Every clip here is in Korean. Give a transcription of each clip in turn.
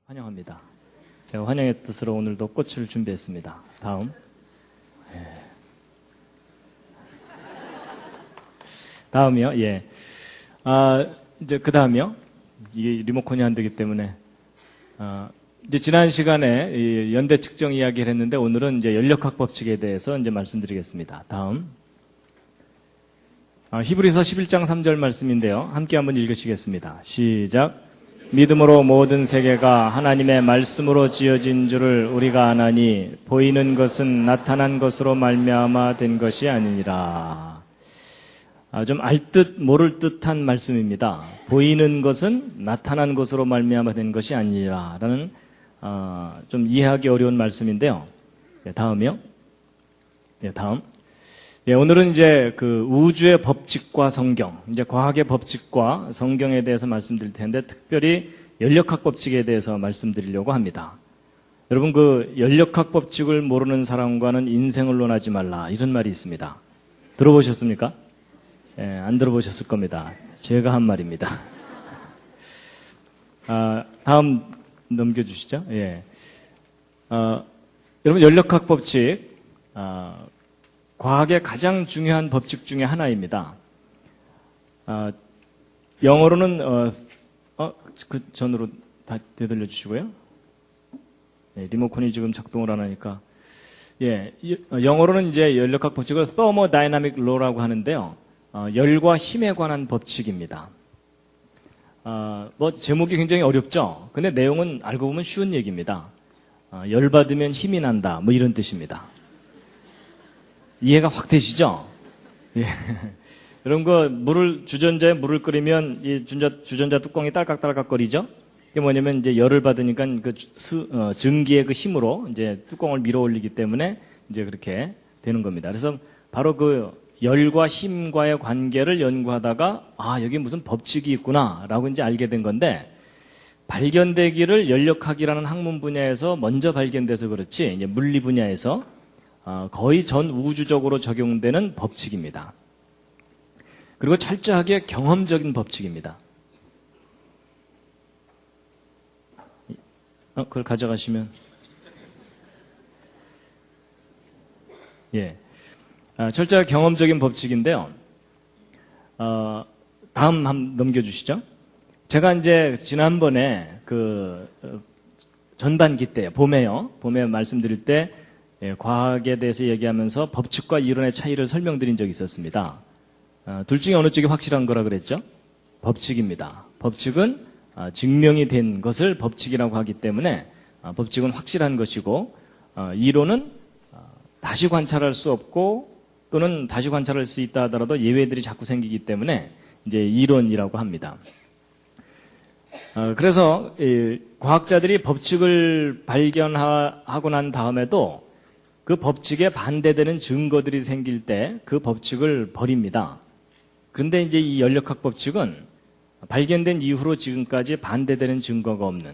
환영합니다. 제가 환영의 뜻으로 오늘도 꽃을 준비했습니다. 다음. 다음이요. 예. 이제 그 다음이요. 이게 리모컨이 안 되기 때문에. 이제 지난 시간에 이 연대 측정 이야기를 했는데 오늘은 이제 연력학 법칙에 대해서 이제 말씀드리겠습니다. 다음. 히브리서 11장 3절 말씀인데요. 함께 한번 읽으시겠습니다. 시작. 믿음으로 모든 세계가 하나님의 말씀으로 지어진 줄을 우리가 아나니 보이는 것은 나타난 것으로 말미암아 된 것이 아니니라. 좀 알 듯 모를 듯한 말씀입니다. 보이는 것은 나타난 것으로 말미암아 된 것이 아니니라라는 좀 이해하기 어려운 말씀인데요. 다음이요. 다음. 오늘은 이제 그 우주의 법칙과 성경, 이제 과학의 법칙과 성경에 대해서 말씀드릴 텐데 특별히 연력학 법칙에 대해서 말씀드리려고 합니다. 여러분 그 연력학 법칙을 모르는 사람과는 인생을 논하지 말라 이런 말이 있습니다. 들어보셨습니까? 안 들어보셨을 겁니다. 제가 한 말입니다. 다음 넘겨주시죠. 여러분 연력학 법칙 과학의 가장 중요한 법칙 중에 하나입니다. 영어로는 그 전으로 다 되돌려 주시고요. 리모컨이 지금 작동을 안 하니까. 영어로는 이제 연력학 법칙을 thermodynamic law라고 하는데요. 열과 힘에 관한 법칙입니다. 제목이 굉장히 어렵죠. 근데 내용은 알고 보면 쉬운 얘기입니다. 열 받으면 힘이 난다. 이런 뜻입니다. 이해가 확 되시죠? 여러분, 주전자에 물을 끓이면 이 주전자 뚜껑이 딸깍딸깍거리죠? 이게 뭐냐면 이제 열을 받으니까 증기의 그 힘으로 이제 뚜껑을 밀어 올리기 때문에 이제 그렇게 되는 겁니다. 그래서 바로 그 열과 힘과의 관계를 연구하다가 여기 무슨 법칙이 있구나라고 이제 알게 된 건데 발견되기를 연력학이라는 학문 분야에서 먼저 발견돼서 그렇지 이제 물리 분야에서 거의 전 우주적으로 적용되는 법칙입니다. 그리고 철저하게 경험적인 법칙입니다. 그걸 가져가시면 철저하게 경험적인 법칙인데요. 다음 한번 넘겨주시죠. 제가 이제 지난번에 전반기 때 봄에 말씀드릴 때 과학에 대해서 얘기하면서 법칙과 이론의 차이를 설명드린 적이 있었습니다. 둘 중에 어느 쪽이 확실한 거라 그랬죠? 법칙입니다. 법칙은 증명이 된 것을 법칙이라고 하기 때문에 법칙은 확실한 것이고 이론은 다시 관찰할 수 없고 또는 다시 관찰할 수 있다 하더라도 예외들이 자꾸 생기기 때문에 이제 이론이라고 합니다. 그래서 과학자들이 법칙을 발견하고 난 다음에도 그 법칙에 반대되는 증거들이 생길 때 그 법칙을 버립니다. 그런데 이제 이 연력학 법칙은 발견된 이후로 지금까지 반대되는 증거가 없는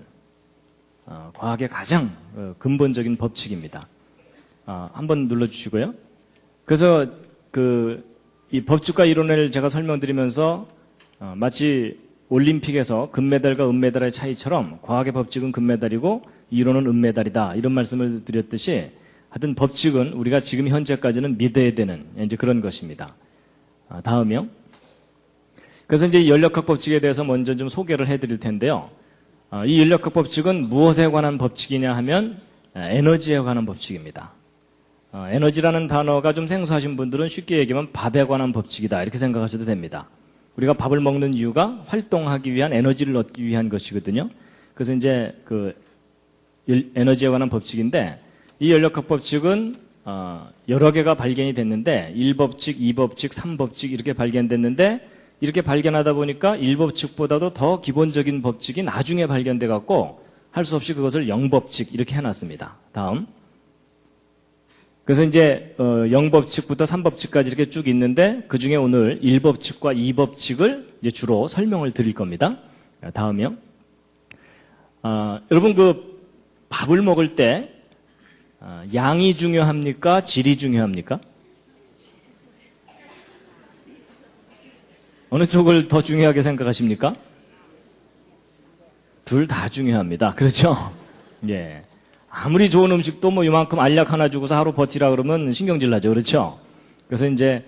과학의 가장 근본적인 법칙입니다. 한번 눌러주시고요. 그래서 이 법칙과 이론을 제가 설명드리면서 마치 올림픽에서 금메달과 은메달의 차이처럼 과학의 법칙은 금메달이고 이론은 은메달이다 이런 말씀을 드렸듯이 하여튼 법칙은 우리가 지금 현재까지는 믿어야 되는 이제 그런 것입니다. 다음이요. 그래서 이제 이 연력학 법칙에 대해서 먼저 좀 소개를 해드릴 텐데요. 이 연력학 법칙은 무엇에 관한 법칙이냐 하면 에너지에 관한 법칙입니다. 에너지라는 단어가 좀 생소하신 분들은 쉽게 얘기하면 밥에 관한 법칙이다 이렇게 생각하셔도 됩니다. 우리가 밥을 먹는 이유가 활동하기 위한 에너지를 얻기 위한 것이거든요. 그래서 이제 에너지에 관한 법칙인데 이 연력학 법칙은 여러 개가 발견이 됐는데 1법칙, 2법칙, 3법칙 이렇게 발견됐는데 이렇게 발견하다 보니까 1법칙보다도 더 기본적인 법칙이 나중에 발견돼 갖고 할 수 없이 그것을 0법칙 이렇게 해놨습니다. 다음. 그래서 이제 0법칙부터 3법칙까지 이렇게 쭉 있는데 그 중에 오늘 1법칙과 2법칙을 이제 주로 설명을 드릴 겁니다. 다음이요. 여러분 밥을 먹을 때 양이 중요합니까? 질이 중요합니까? 어느 쪽을 더 중요하게 생각하십니까? 둘 다 중요합니다. 그렇죠? 예. 아무리 좋은 음식도 뭐 이만큼 알약 하나 주고서 하루 버티라 그러면 신경질 나죠. 그렇죠? 그래서 이제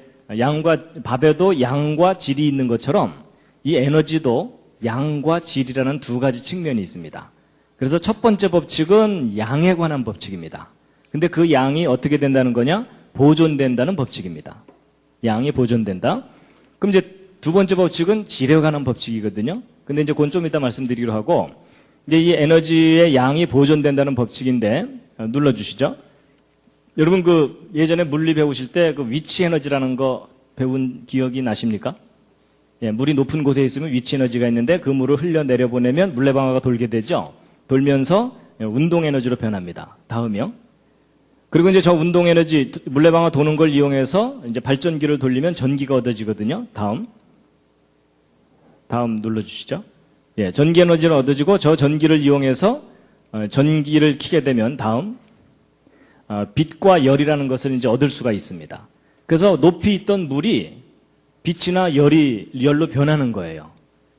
밥에도 양과 질이 있는 것처럼 이 에너지도 양과 질이라는 두 가지 측면이 있습니다. 그래서 첫 번째 법칙은 양에 관한 법칙입니다. 근데 그 양이 어떻게 된다는 거냐? 보존된다는 법칙입니다. 양이 보존된다. 그럼 이제 두 번째 법칙은 질에 관한 법칙이거든요. 근데 이제 그건 좀 이따 말씀드리기로 하고, 이제 이 에너지의 양이 보존된다는 법칙인데, 눌러주시죠. 여러분 그 예전에 물리 배우실 때 그 위치 에너지라는 거 배운 기억이 나십니까? 예, 물이 높은 곳에 있으면 위치 에너지가 있는데 그 물을 흘려내려 보내면 물레방아가 돌게 되죠. 돌면서 운동 에너지로 변합니다. 다음이요. 그리고 이제 저 운동 에너지, 물레방아 도는 걸 이용해서 이제 발전기를 돌리면 전기가 얻어지거든요. 다음 눌러주시죠. 예, 전기 에너지를 얻어지고 저 전기를 이용해서 전기를 켜게 되면 다음 빛과 열이라는 것을 이제 얻을 수가 있습니다. 그래서 높이 있던 물이 빛이나 열로 변하는 거예요.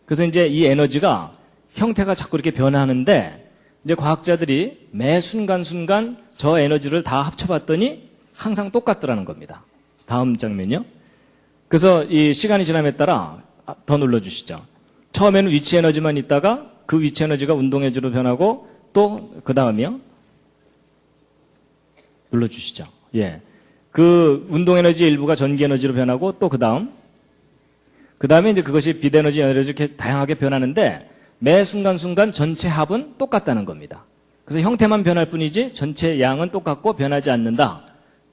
그래서 이제 이 에너지가 형태가 자꾸 이렇게 변하는데 이제 과학자들이 매 순간순간 저 에너지를 다 합쳐봤더니 항상 똑같더라는 겁니다. 다음 장면이요. 그래서 이 시간이 지남에 따라 더 눌러주시죠. 처음에는 위치 에너지만 있다가 그 위치 에너지가 운동 에너지로 변하고 또 그 다음이요. 눌러주시죠. 예. 그 운동 에너지의 일부가 전기 에너지로 변하고 또 그 다음에 이제 그것이 빛 에너지, 에너지 이렇게 다양하게 변하는데 매 순간순간 전체 합은 똑같다는 겁니다. 그래서 형태만 변할 뿐이지 전체 양은 똑같고 변하지 않는다.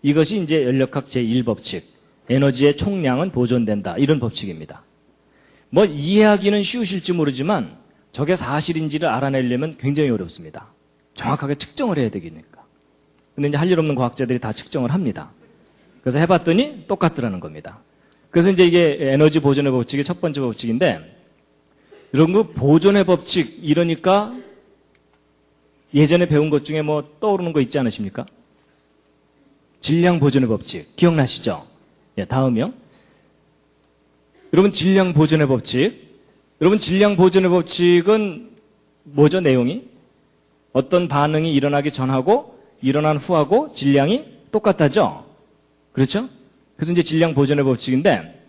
이것이 이제 연력학 제1법칙. 에너지의 총량은 보존된다. 이런 법칙입니다. 뭐 이해하기는 쉬우실지 모르지만 저게 사실인지를 알아내려면 굉장히 어렵습니다. 정확하게 측정을 해야 되니까. 근데 이제 할 일 없는 과학자들이 다 측정을 합니다. 그래서 해봤더니 똑같더라는 겁니다. 그래서 이제 이게 에너지 보존의 법칙의 첫 번째 법칙인데, 이런 거 보존의 법칙, 이러니까 예전에 배운 것 중에 뭐 떠오르는 거 있지 않으십니까? 질량 보존의 법칙. 기억나시죠? 예, 다음이요. 여러분, 질량 보존의 법칙. 여러분, 질량 보존의 법칙은 뭐죠, 내용이? 어떤 반응이 일어나기 전하고 일어난 후하고 질량이 똑같다죠? 그렇죠? 그래서 이제 질량 보존의 법칙인데,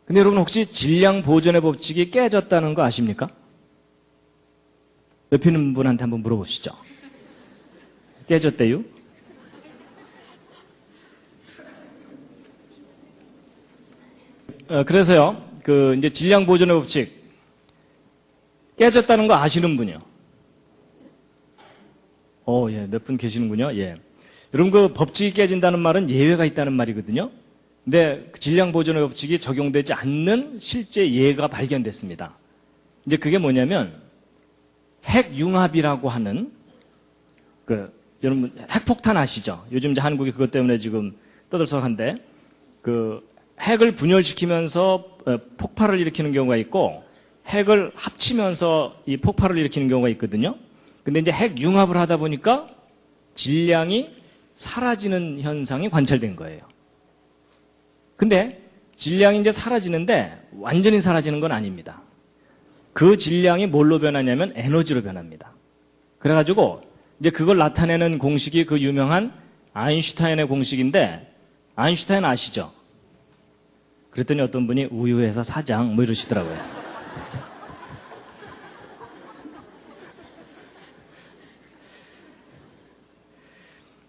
근데 여러분 혹시 질량 보존의 법칙이 깨졌다는 거 아십니까? 옆에 있는 분한테 한번 물어보시죠. 깨졌대요? 그래서요, 이제 질량 보존의 법칙 깨졌다는 거 아시는 분이요? 예, 몇 분 계시는군요. 예. 여러분 그 법칙이 깨진다는 말은 예외가 있다는 말이거든요. 근데 질량 보존의 법칙이 적용되지 않는 실제 예가 발견됐습니다. 이제 그게 뭐냐면 핵융합이라고 하는 여러분 핵폭탄 아시죠? 요즘 이제 한국이 그것 때문에 지금 떠들썩한데 핵을 분열시키면서 폭발을 일으키는 경우가 있고 핵을 합치면서 이 폭발을 일으키는 경우가 있거든요. 근데 이제 핵융합을 하다 보니까 질량이 사라지는 현상이 관찰된 거예요. 근데 질량이 이제 사라지는데 완전히 사라지는 건 아닙니다. 그 질량이 뭘로 변하냐면 에너지로 변합니다. 그래가지고 이제 그걸 나타내는 공식이 그 유명한 아인슈타인의 공식인데, 아인슈타인 아시죠? 그랬더니 어떤 분이 우유회사 사장 뭐 이러시더라고요.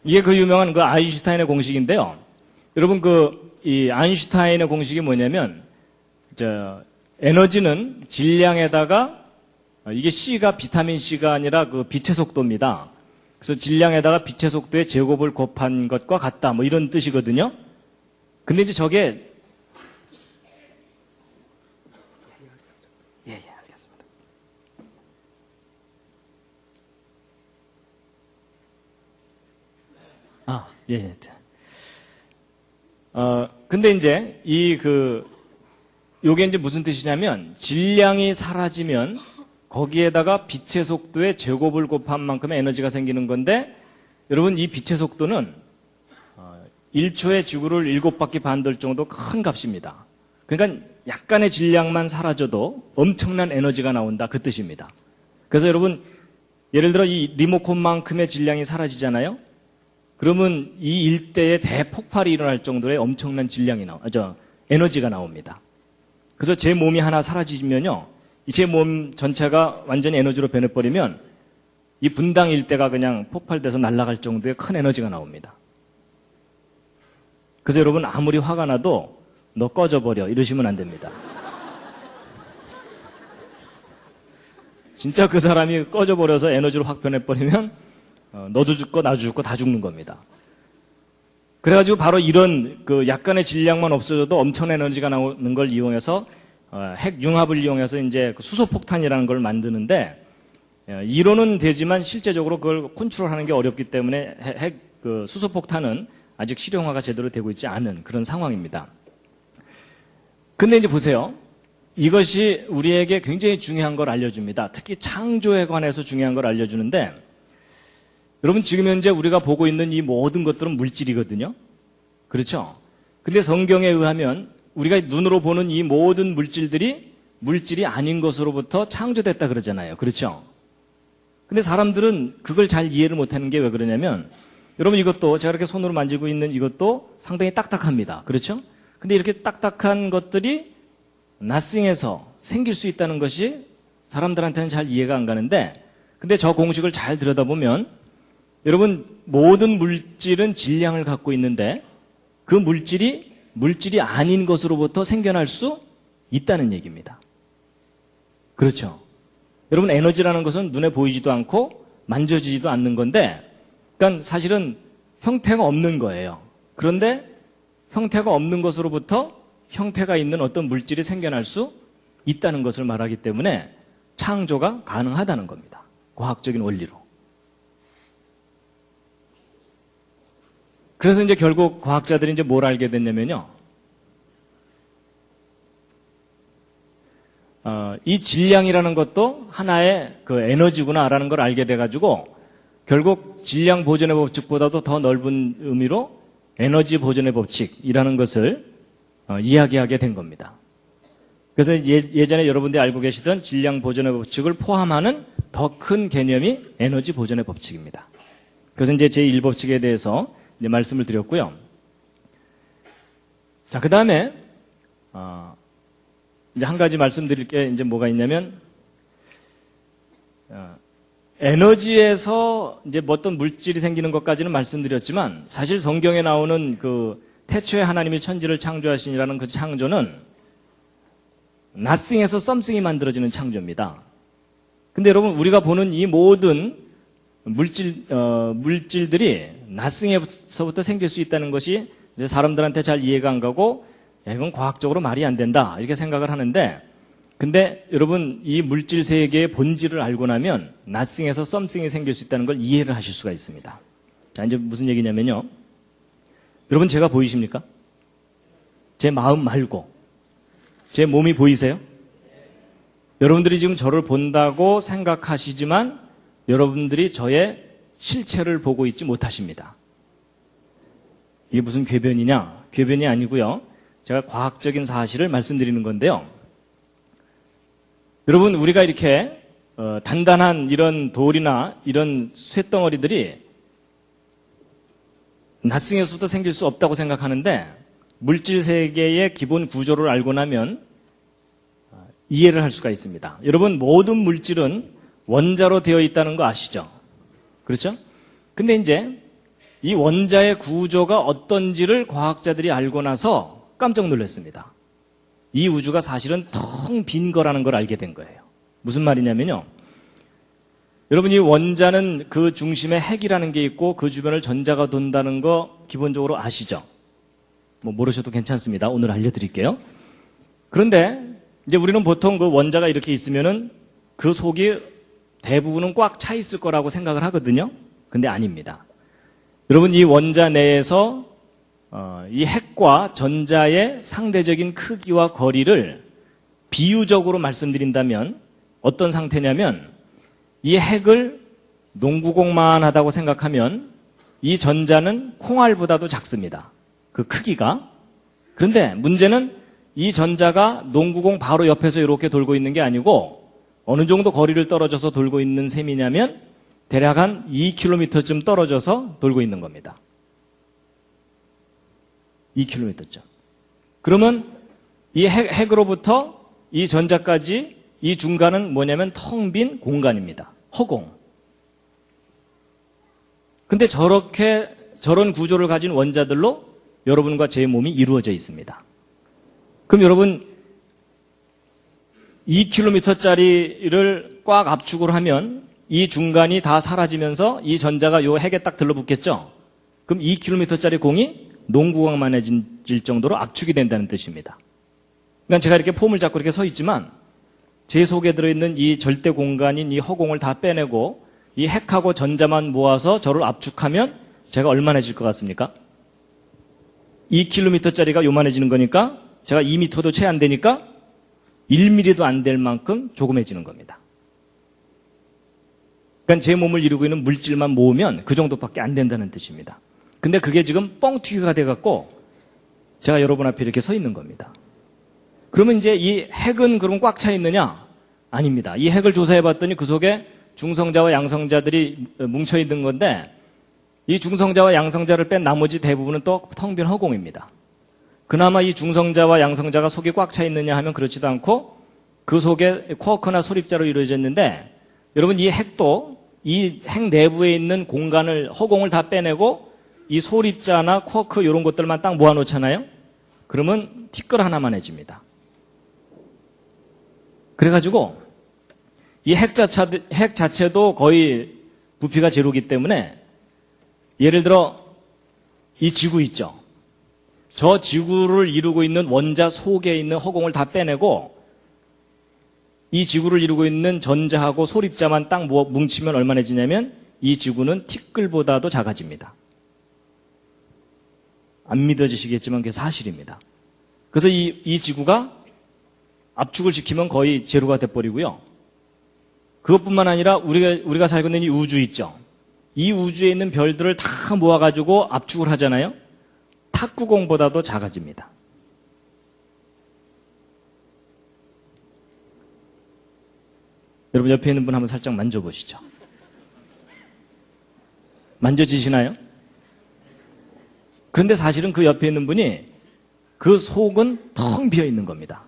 이게 그 유명한 그 아인슈타인의 공식인데요. 여러분 이 아인슈타인의 공식이 뭐냐면 에너지는 질량에다가 이게 C가 비타민 C가 아니라 그 빛의 속도입니다. 그래서 질량에다가 빛의 속도의 제곱을 곱한 것과 같다. 뭐 이런 뜻이거든요. 근데 이제 저게 예, 알겠습니다. 예. 근데 이제 요게 이제 무슨 뜻이냐면 질량이 사라지면 거기에다가 빛의 속도의 제곱을 곱한 만큼의 에너지가 생기는 건데, 여러분 이 빛의 속도는 1초에 지구를 7바퀴 반 돌 정도 큰 값입니다. 그러니까 약간의 질량만 사라져도 엄청난 에너지가 나온다, 그 뜻입니다. 그래서 여러분, 예를 들어 이 리모컨만큼의 질량이 사라지잖아요? 그러면 이 일대에 대폭발이 일어날 정도의 엄청난 에너지가 나옵니다. 그래서 제 몸이 하나 사라지면요, 제 몸 전체가 완전히 에너지로 변해버리면 이 분당 일대가 그냥 폭발돼서 날아갈 정도의 큰 에너지가 나옵니다. 그래서 여러분, 아무리 화가 나도 너 꺼져버려 이러시면 안 됩니다. 진짜 그 사람이 꺼져버려서 에너지로 확 변해버리면 너도 죽고 나도 죽고 다 죽는 겁니다. 그래가지고 바로 이런 그 약간의 질량만 없어져도 엄청난 에너지가 나오는 걸 이용해서 핵 융합을 이용해서 이제 그 수소폭탄이라는 걸 만드는데, 이론은 되지만 실제적으로 그걸 컨트롤하는 게 어렵기 때문에 그 수소폭탄은 아직 실용화가 제대로 되고 있지 않은 그런 상황입니다. 근데 이제 보세요. 이것이 우리에게 굉장히 중요한 걸 알려줍니다. 특히 창조에 관해서 중요한 걸 알려주는데, 여러분, 지금 현재 우리가 보고 있는 이 모든 것들은 물질이거든요. 그렇죠? 근데 성경에 의하면 우리가 눈으로 보는 이 모든 물질들이 물질이 아닌 것으로부터 창조됐다 그러잖아요. 그렇죠? 근데 사람들은 그걸 잘 이해를 못하는 게 왜 그러냐면, 여러분, 이것도 제가 이렇게 손으로 만지고 있는 이것도 상당히 딱딱합니다. 그렇죠? 근데 이렇게 딱딱한 것들이 nothing에서 생길 수 있다는 것이 사람들한테는 잘 이해가 안 가는데, 근데 저 공식을 잘 들여다보면 여러분, 모든 물질은 질량을 갖고 있는데 그 물질이 아닌 것으로부터 생겨날 수 있다는 얘기입니다. 그렇죠? 여러분, 에너지라는 것은 눈에 보이지도 않고 만져지지도 않는 건데, 그러니까 사실은 형태가 없는 거예요. 그런데 형태가 없는 것으로부터 형태가 있는 어떤 물질이 생겨날 수 있다는 것을 말하기 때문에 창조가 가능하다는 겁니다. 과학적인 원리로. 그래서 이제 결국 과학자들이 이제 뭘 알게 됐냐면요. 이 질량이라는 것도 하나의 그 에너지구나라는 걸 알게 돼가지고 결국 질량 보존의 법칙보다도 더 넓은 의미로 에너지 보존의 법칙이라는 것을 이야기하게 된 겁니다. 그래서 예전에 여러분들이 알고 계시던 질량 보존의 법칙을 포함하는 더 큰 개념이 에너지 보존의 법칙입니다. 그래서 이제 제1법칙에 대해서 이제 말씀을 드렸고요. 자, 그 다음에, 이제 한 가지 말씀드릴 게 이제 뭐가 있냐면, 에너지에서 이제 어떤 물질이 생기는 것까지는 말씀드렸지만, 사실 성경에 나오는 그 태초에 하나님이 천지를 창조하시니라는 그 창조는 nothing에서 something이 만들어지는 창조입니다. 근데 여러분, 우리가 보는 이 모든 물질들이 nothing에서부터 생길 수 있다는 것이 이제 사람들한테 잘 이해가 안 가고, 야, 이건 과학적으로 말이 안 된다, 이렇게 생각을 하는데, 근데 여러분, 이 물질 세계의 본질을 알고 나면 nothing에서 something이 생길 수 있다는 걸 이해를 하실 수가 있습니다. 자, 이제 무슨 얘기냐면요. 여러분, 제가 보이십니까? 제 마음 말고 제 몸이 보이세요? 여러분들이 지금 저를 본다고 생각하시지만 여러분들이 저의 실체를 보고 있지 못하십니다. 이게 무슨 궤변이냐? 궤변이 아니고요. 제가 과학적인 사실을 말씀드리는 건데요. 여러분, 우리가 이렇게 단단한 이런 돌이나 이런 쇳덩어리들이 nothing에서부터 생길 수 없다고 생각하는데, 물질 세계의 기본 구조를 알고 나면 이해를 할 수가 있습니다. 여러분, 모든 물질은 원자로 되어 있다는 거 아시죠? 그렇죠? 근데 이제 이 원자의 구조가 어떤지를 과학자들이 알고 나서 깜짝 놀랐습니다. 이 우주가 사실은 텅 빈 거라는 걸 알게 된 거예요. 무슨 말이냐면요. 여러분, 이 원자는 그 중심에 핵이라는 게 있고 그 주변을 전자가 돈다는 거 기본적으로 아시죠? 뭐 모르셔도 괜찮습니다. 오늘 알려드릴게요. 그런데 이제 우리는 보통 그 원자가 이렇게 있으면은 그 속이 대부분은 꽉 차 있을 거라고 생각을 하거든요. 근데 아닙니다. 여러분, 이 원자 내에서 이 핵과 전자의 상대적인 크기와 거리를 비유적으로 말씀드린다면 어떤 상태냐면, 이 핵을 농구공만 하다고 생각하면 이 전자는 콩알보다도 작습니다. 그 크기가. 그런데 문제는 이 전자가 농구공 바로 옆에서 이렇게 돌고 있는 게 아니고 어느 정도 거리를 떨어져서 돌고 있는 셈이냐면 대략 한 2km쯤 떨어져서 돌고 있는 겁니다. 2km쯤. 그러면 이 핵으로부터 이 전자까지 이 중간은 뭐냐면 텅 빈 공간입니다. 허공. 근데 저런 구조를 가진 원자들로 여러분과 제 몸이 이루어져 있습니다. 그럼 여러분 2km짜리를 꽉 압축을 하면 이 중간이 다 사라지면서 이 전자가 요 핵에 딱 들러붙겠죠? 그럼 2km짜리 공이 농구공만해질 정도로 압축이 된다는 뜻입니다. 그러니까 제가 이렇게 폼을 잡고 이렇게 서 있지만 제 속에 들어있는 이 절대 공간인 이 허공을 다 빼내고 이 핵하고 전자만 모아서 저를 압축하면 제가 얼마나질 것 같습니까? 2km짜리가 요만해지는 거니까 제가 2m도 채 안 되니까 1mm도 안 될 만큼 조그매지는 겁니다. 그러니까 제 몸을 이루고 있는 물질만 모으면 그 정도밖에 안 된다는 뜻입니다. 근데 그게 지금 뻥튀기가 돼갖고 제가 여러분 앞에 이렇게 서 있는 겁니다. 그러면 이제 이 핵은 그럼 꽉 차 있느냐? 아닙니다. 이 핵을 조사해 봤더니 그 속에 중성자와 양성자들이 뭉쳐 있는 건데 이 중성자와 양성자를 뺀 나머지 대부분은 또 텅 빈 허공입니다. 그나마 이 중성자와 양성자가 속이 꽉 차 있느냐 하면 그렇지도 않고 그 속에 쿼크나 소립자로 이루어져 있는데 여러분 이 핵도 이 핵 내부에 있는 공간을 허공을 다 빼내고 이 소립자나 쿼크 이런 것들만 딱 모아놓잖아요. 그러면 티끌 하나만 해집니다. 그래가지고 이 핵 자체도 거의 부피가 제로기 때문에 예를 들어 이 지구 있죠. 저 지구를 이루고 있는 원자 속에 있는 허공을 다 빼내고 이 지구를 이루고 있는 전자하고 소립자만 딱 뭉치면 얼마나지냐면 이 지구는 티끌보다도 작아집니다. 안 믿어지시겠지만 그게 사실입니다. 그래서 이 지구가 압축을 시키면 거의 제로가 돼버리고요. 그것뿐만 아니라 우리가 살고 있는 이 우주 있죠. 이 우주에 있는 별들을 다 모아가지고 압축을 하잖아요. 탁구공보다도 작아집니다. 여러분 옆에 있는 분 한번 살짝 만져보시죠. 만져지시나요? 그런데 사실은 그 옆에 있는 분이 그 속은 텅 비어 있는 겁니다.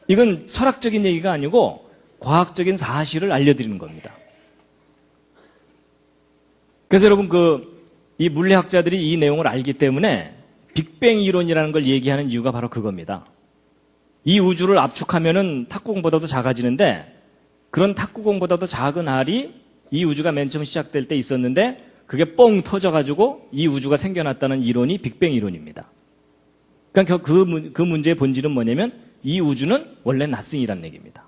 이건 철학적인 얘기가 아니고 과학적인 사실을 알려드리는 겁니다. 그래서 여러분 이 물리학자들이 이 내용을 알기 때문에 빅뱅 이론이라는 걸 얘기하는 이유가 바로 그겁니다. 이 우주를 압축하면은 탁구공보다도 작아지는데 그런 탁구공보다도 작은 알이 이 우주가 맨 처음 시작될 때 있었는데 그게 뻥 터져가지고 이 우주가 생겨났다는 이론이 빅뱅 이론입니다. 그러니까 그 문제의 본질은 뭐냐면 이 우주는 원래 nothing이라는 얘기입니다.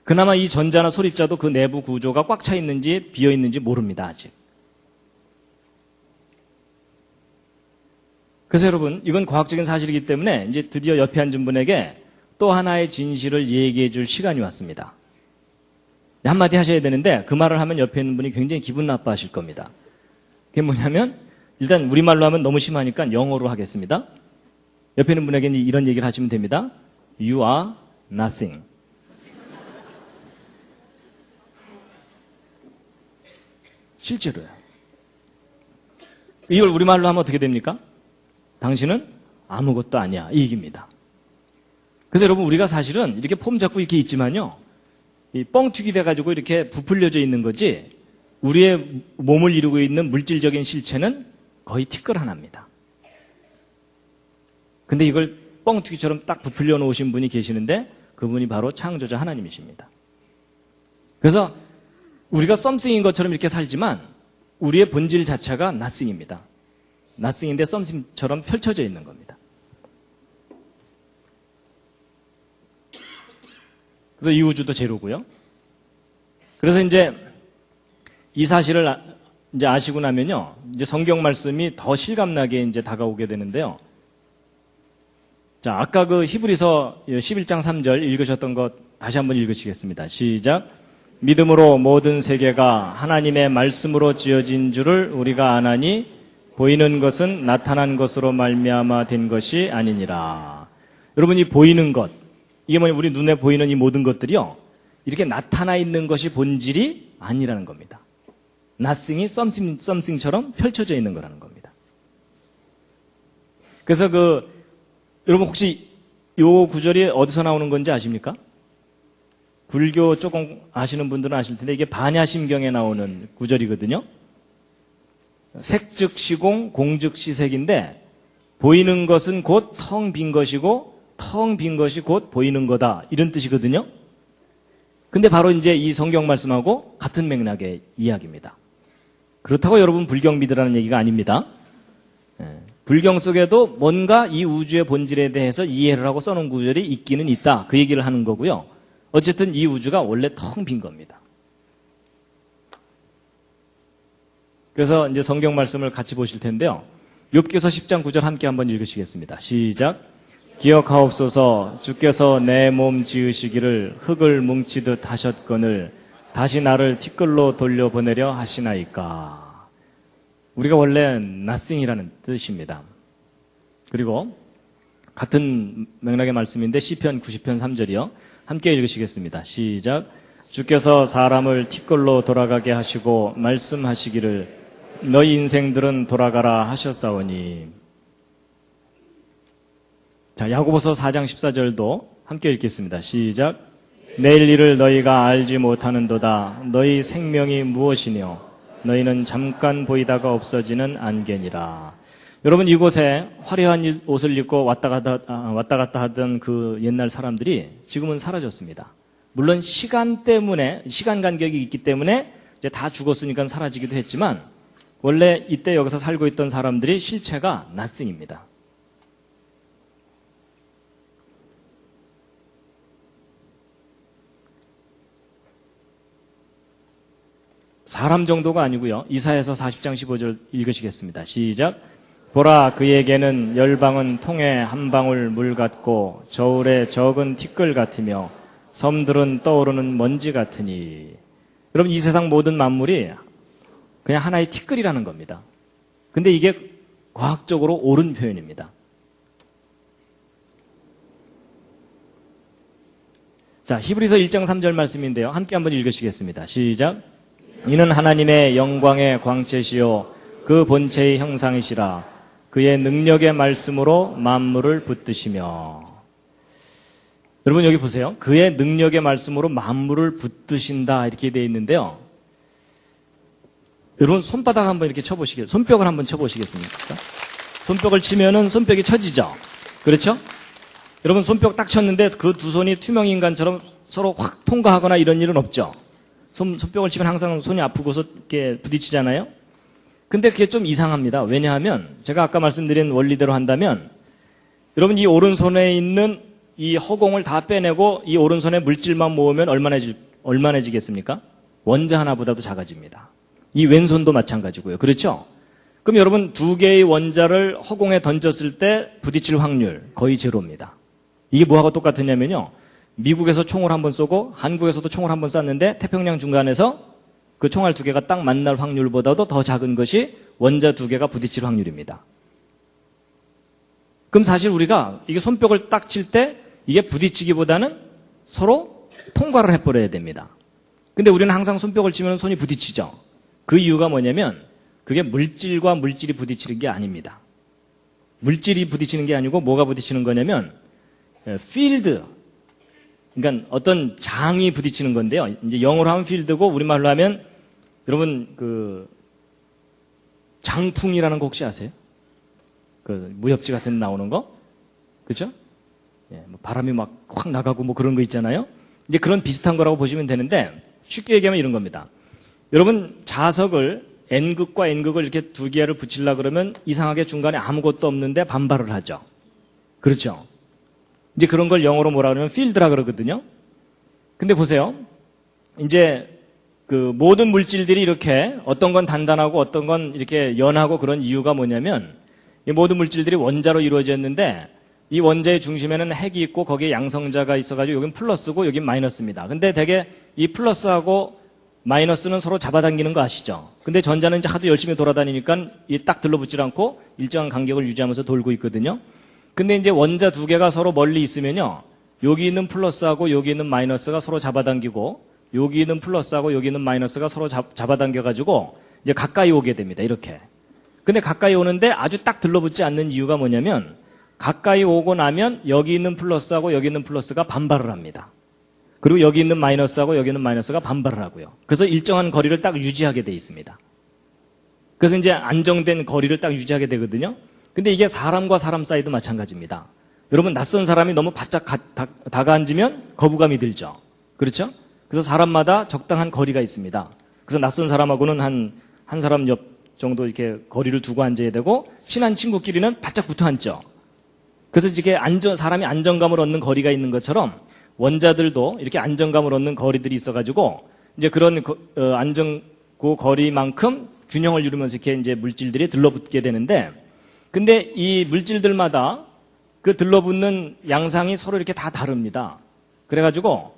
그나마 이 전자나 소립자도 그 내부 구조가 꽉 차 있는지 비어 있는지 모릅니다, 아직. 그래서 여러분, 이건 과학적인 사실이기 때문에 이제 드디어 옆에 앉은 분에게 또 하나의 진실을 얘기해 줄 시간이 왔습니다. 한마디 하셔야 되는데 그 말을 하면 옆에 있는 분이 굉장히 기분 나빠하실 겁니다. 그게 뭐냐면 일단 우리말로 하면 너무 심하니까 영어로 하겠습니다. 옆에 있는 분에게 이런 얘기를 하시면 됩니다. You are nothing. 실제로요. 이걸 우리말로 하면 어떻게 됩니까? 당신은 아무것도 아니야. 이 얘기입니다. 그래서 여러분 우리가 사실은 이렇게 폼 잡고 이렇게 있지만요. 이 뻥튀기 돼가지고 이렇게 부풀려져 있는 거지 우리의 몸을 이루고 있는 물질적인 실체는 거의 티끌 하나입니다. 근데 이걸 뻥튀기처럼 딱 부풀려 놓으신 분이 계시는데 그분이 바로 창조자 하나님이십니다. 그래서 우리가 썸씽인 것처럼 이렇게 살지만 우리의 본질 자체가 nothing입니다. nothing인데 썸씽처럼 펼쳐져 있는 겁니다. 그래서 이 우주도 제로고요. 그래서 이제 이 사실을 이제 아시고 나면요. 이제 성경 말씀이 더 실감나게 이제 다가오게 되는데요. 자, 아까 그 히브리서 11장 3절 읽으셨던 것 다시 한번 읽으시겠습니다. 시작. 믿음으로 모든 세계가 하나님의 말씀으로 지어진 줄을 우리가 아나니 보이는 것은 나타난 것으로 말미암아 된 것이 아니니라. 여러분이 보이는 것, 이게 뭐냐, 우리 눈에 보이는 이 모든 것들이요, 이렇게 나타나 있는 것이 본질이 아니라는 겁니다. nothing이 something처럼 펼쳐져 있는 거라는 겁니다. 그래서 여러분 혹시 요 구절이 어디서 나오는 건지 아십니까? 불교 조금 아시는 분들은 아실 텐데 이게 반야심경에 나오는 구절이거든요. 색즉 시공, 공즉 시색인데 보이는 것은 곧 텅 빈 것이고 텅 빈 것이 곧 보이는 거다, 이런 뜻이거든요. 근데 바로 이제 이 성경 말씀하고 같은 맥락의 이야기입니다. 그렇다고 여러분 불경 믿으라는 얘기가 아닙니다. 불경 속에도 뭔가 이 우주의 본질에 대해서 이해를 하고 써놓은 구절이 있기는 있다, 그 얘기를 하는 거고요. 어쨌든 이 우주가 원래 텅 빈 겁니다. 그래서 이제 성경 말씀을 같이 보실 텐데요. 욥기서 10장 9절 함께 한번 읽으시겠습니다. 시작. 기억하옵소서. 주께서 내 몸 지으시기를 흙을 뭉치듯 하셨거늘 다시 나를 티끌로 돌려보내려 하시나이까. 우리가 원래 nothing이라는 뜻입니다. 그리고 같은 맥락의 말씀인데 시편 90편 3절이요. 함께 읽으시겠습니다. 시작. 주께서 사람을 티끌로 돌아가게 하시고 말씀하시기를 너희 인생들은 돌아가라 하셨사오니. 자, 야고보서 4장 14절도 함께 읽겠습니다. 시작. 내일 일을 너희가 알지 못하는도다. 너희 생명이 무엇이뇨? 너희는 잠깐 보이다가 없어지는 안개니라. 여러분, 이곳에 화려한 옷을 입고 왔다 갔다 하던 그 옛날 사람들이 지금은 사라졌습니다. 물론 시간 간격이 있기 때문에 이제 다 죽었으니까 사라지기도 했지만 원래 이때 여기서 살고 있던 사람들이 실체가 nothing입니다. 사람 정도가 아니고요. 이사야서 40장 15절 읽으시겠습니다. 시작. 보라, 그에게는 열방은 통에 한 방울 물 같고 저울에 적은 티끌 같으며 섬들은 떠오르는 먼지 같으니. 여러분, 이 세상 모든 만물이 그냥 하나의 티끌이라는 겁니다. 근데 이게 과학적으로 옳은 표현입니다. 자, 히브리서 1장 3절 말씀인데요. 함께 한번 읽으시겠습니다. 시작. 이는 하나님의 영광의 광채시요 그 본체의 형상이시라. 그의 능력의 말씀으로 만물을 붙드시며. 여러분 여기 보세요. 그의 능력의 말씀으로 만물을 붙드신다, 이렇게 되어 있는데요. 여러분 손바닥 한번 이렇게 쳐보시겠어요? 손뼉을 한번 쳐보시겠습니까? 손뼉을 치면은 손뼉이 쳐지죠? 그렇죠? 여러분 손뼉 딱 쳤는데 그 두 손이 투명인간처럼 서로 확 통과하거나 이런 일은 없죠? 손뼉을 치면 항상 손이 아프고서 이렇게 부딪히잖아요? 근데 그게 좀 이상합니다. 왜냐하면 제가 아까 말씀드린 원리대로 한다면 여러분 이 오른손에 있는 이 허공을 다 빼내고 이 오른손에 물질만 모으면 얼마나지겠습니까? 원자 하나보다도 작아집니다. 이 왼손도 마찬가지고요. 그렇죠? 그럼 여러분 두 개의 원자를 허공에 던졌을 때 부딪힐 확률 거의 제로입니다. 이게 뭐하고 똑같으냐면요. 미국에서 총을 한번 쏘고 한국에서도 총을 한번 쐈는데 태평양 중간에서 그 총알 두 개가 딱 만날 확률보다도 더 작은 것이 원자 두 개가 부딪힐 확률입니다. 그럼 사실 우리가 이게 손뼉을 딱 칠 때 이게 부딪히기보다는 서로 통과를 해버려야 됩니다. 근데 우리는 항상 손뼉을 치면 손이 부딪히죠. 그 이유가 뭐냐면 그게 물질과 물질이 부딪히는 게 아닙니다. 물질이 부딪히는 게 아니고 뭐가 부딪히는 거냐면 필드, 그러니까 어떤 장이 부딪히는 건데요. 이제 영어로 하면 필드고 우리말로 하면 여러분 그 장풍이라는 거 혹시 아세요? 그 무협지 같은 데 나오는 거, 그렇죠? 예, 뭐 바람이 막 확 나가고 뭐 그런 거 있잖아요. 이제 그런 비슷한 거라고 보시면 되는데 쉽게 얘기하면 이런 겁니다. 여러분 자석을 N극과 N극을 이렇게 두 개를 붙이려고 그러면 이상하게 중간에 아무것도 없는데 반발을 하죠. 그렇죠? 이제 그런 걸 영어로 뭐라 그러면 필드라 그러거든요. 근데 보세요. 이제 그 모든 물질들이 이렇게 어떤 건 단단하고 어떤 건 이렇게 연하고 그런 이유가 뭐냐면 이 모든 물질들이 원자로 이루어졌는데 이 원자의 중심에는 핵이 있고 거기에 양성자가 있어가지고 여긴 플러스고 여긴 마이너스입니다. 근데 되게 이 플러스하고 마이너스는 서로 잡아당기는 거 아시죠? 근데 전자는 이제 하도 열심히 돌아다니니까 딱 들러붙질 않고 일정한 간격을 유지하면서 돌고 있거든요. 근데 이제 원자 두 개가 서로 멀리 있으면요. 여기 있는 플러스하고 여기 있는 마이너스가 서로 잡아당기고 여기 있는 플러스하고 여기 있는 마이너스가 서로 잡아당겨가지고 이제 가까이 오게 됩니다. 이렇게. 근데 가까이 오는데 아주 딱 들러붙지 않는 이유가 뭐냐면 가까이 오고 나면 여기 있는 플러스하고 여기 있는 플러스가 반발을 합니다. 그리고 여기 있는 마이너스하고 여기 있는 마이너스가 반발을 하고요. 그래서 일정한 거리를 딱 유지하게 돼 있습니다. 그래서 이제 안정된 거리를 딱 유지하게 되거든요. 근데 이게 사람과 사람 사이도 마찬가지입니다. 여러분 낯선 사람이 너무 바짝 다가앉으면 거부감이 들죠. 그렇죠? 그래서 사람마다 적당한 거리가 있습니다. 그래서 낯선 사람하고는 한 사람 옆 정도 이렇게 거리를 두고 앉아야 되고 친한 친구끼리는 바짝 붙어 앉죠. 그래서 이게 사람이 안정감을 얻는 거리가 있는 것처럼 원자들도 이렇게 안정감을 얻는 거리들이 있어가지고 이제 그런 안정 거리만큼 균형을 이루면서 이렇게 이제 물질들이 들러붙게 되는데, 근데 이 물질들마다 그 들러붙는 양상이 서로 이렇게 다 다릅니다. 그래가지고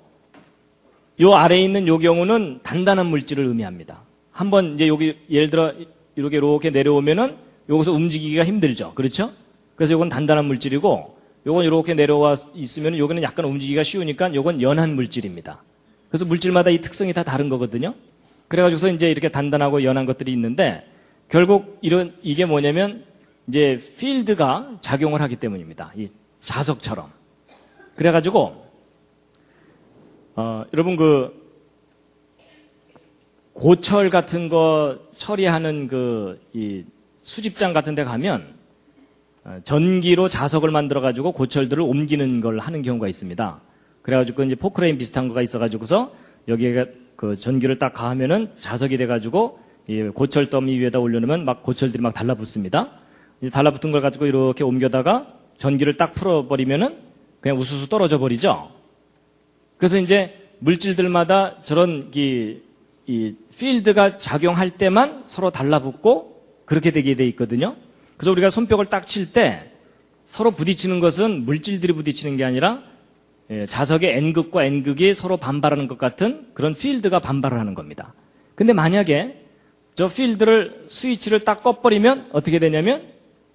요 아래에 있는 요 경우는 단단한 물질을 의미합니다. 한번 이제 여기 예를 들어 이렇게 내려오면은 여기서 움직이기가 힘들죠. 그렇죠? 그래서 요건 단단한 물질이고 요건 이렇게 내려와 있으면 요거는 약간 움직이기가 쉬우니까 요건 연한 물질입니다. 그래서 물질마다 이 특성이 다 다른 거거든요. 그래가지고서 이제 이렇게 단단하고 연한 것들이 있는데 결국 이게 뭐냐면 이제 필드가 작용을 하기 때문입니다. 이 자석처럼. 그래가지고 여러분 고철 같은 거 처리하는 이 수집장 같은 데 가면 전기로 자석을 만들어가지고 고철들을 옮기는 걸 하는 경우가 있습니다. 그래가지고 이제 포크레인 비슷한 거가 있어가지고서 여기에 그 전기를 딱 가하면은 자석이 돼가지고 이 고철 더미 위에다 올려놓으면 막 고철들이 막 달라붙습니다. 이제 달라붙은 걸 가지고 이렇게 옮겨다가 전기를 딱 풀어버리면은 그냥 우수수 떨어져 버리죠. 그래서 이제 물질들마다 저런 이 필드가 작용할 때만 서로 달라붙고 그렇게 되게 돼 있거든요. 그래서 우리가 손뼉을 딱 칠 때 서로 부딪히는 것은 물질들이 부딪히는 게 아니라 자석의 N극과 N극이 서로 반발하는 것 같은 그런 필드가 반발을 하는 겁니다. 근데 만약에 저 필드를 스위치를 딱 꺼버리면 어떻게 되냐면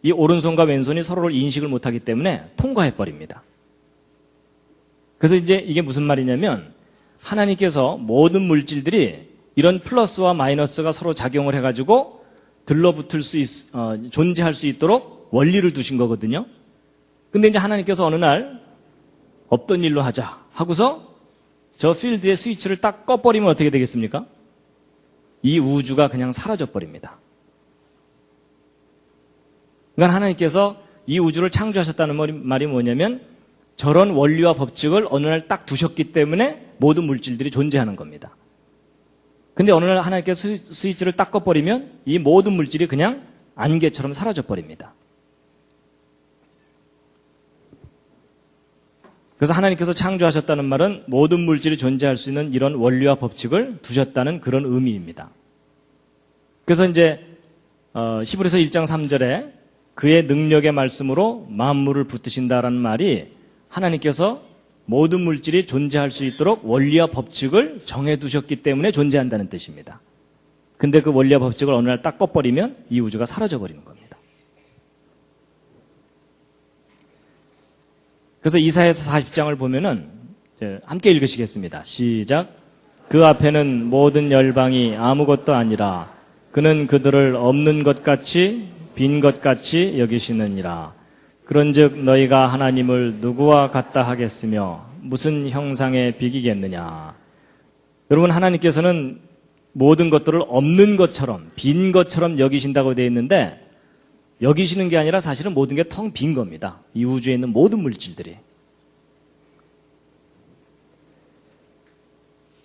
이 오른손과 왼손이 서로를 인식을 못하기 때문에 통과해버립니다. 그래서 이제 이게 무슨 말이냐면 하나님께서 모든 물질들이 이런 플러스와 마이너스가 서로 작용을 해가지고 들러붙을 존재할 수 있도록 원리를 두신 거거든요. 근데 이제 하나님께서 어느 날 없던 일로 하자 하고서 저 필드의 스위치를 딱 꺼버리면 어떻게 되겠습니까? 이 우주가 그냥 사라져버립니다. 그러니까 하나님께서 이 우주를 창조하셨다는 말이 뭐냐면 저런 원리와 법칙을 어느 날 딱 두셨기 때문에 모든 물질들이 존재하는 겁니다. 근데 어느 날 하나님께서 스위치를 딱 꺼버리면 이 모든 물질이 그냥 안개처럼 사라져버립니다. 그래서 하나님께서 창조하셨다는 말은 모든 물질이 존재할 수 있는 이런 원리와 법칙을 두셨다는 그런 의미입니다. 그래서 이제 히브리서 1장 3절에 그의 능력의 말씀으로 만물을 붙드신다라는 말이 하나님께서 모든 물질이 존재할 수 있도록 원리와 법칙을 정해두셨기 때문에 존재한다는 뜻입니다. 근데 그 원리와 법칙을 어느 날 딱 꺼버리면 이 우주가 사라져버리는 겁니다. 그래서 이사야서 40장을 보면은 함께 읽으시겠습니다. 시작. 그 앞에는 모든 열방이 아무것도 아니라 그는 그들을 없는 것 같이 빈 것 같이 여기시느니라. 그런즉 너희가 하나님을 누구와 같다 하겠으며 무슨 형상에 비기겠느냐. 여러분 하나님께서는 모든 것들을 없는 것처럼 빈 것처럼 여기신다고 되어 있는데 여기시는 게 아니라 사실은 모든 게 텅 빈 겁니다. 이 우주에 있는 모든 물질들이.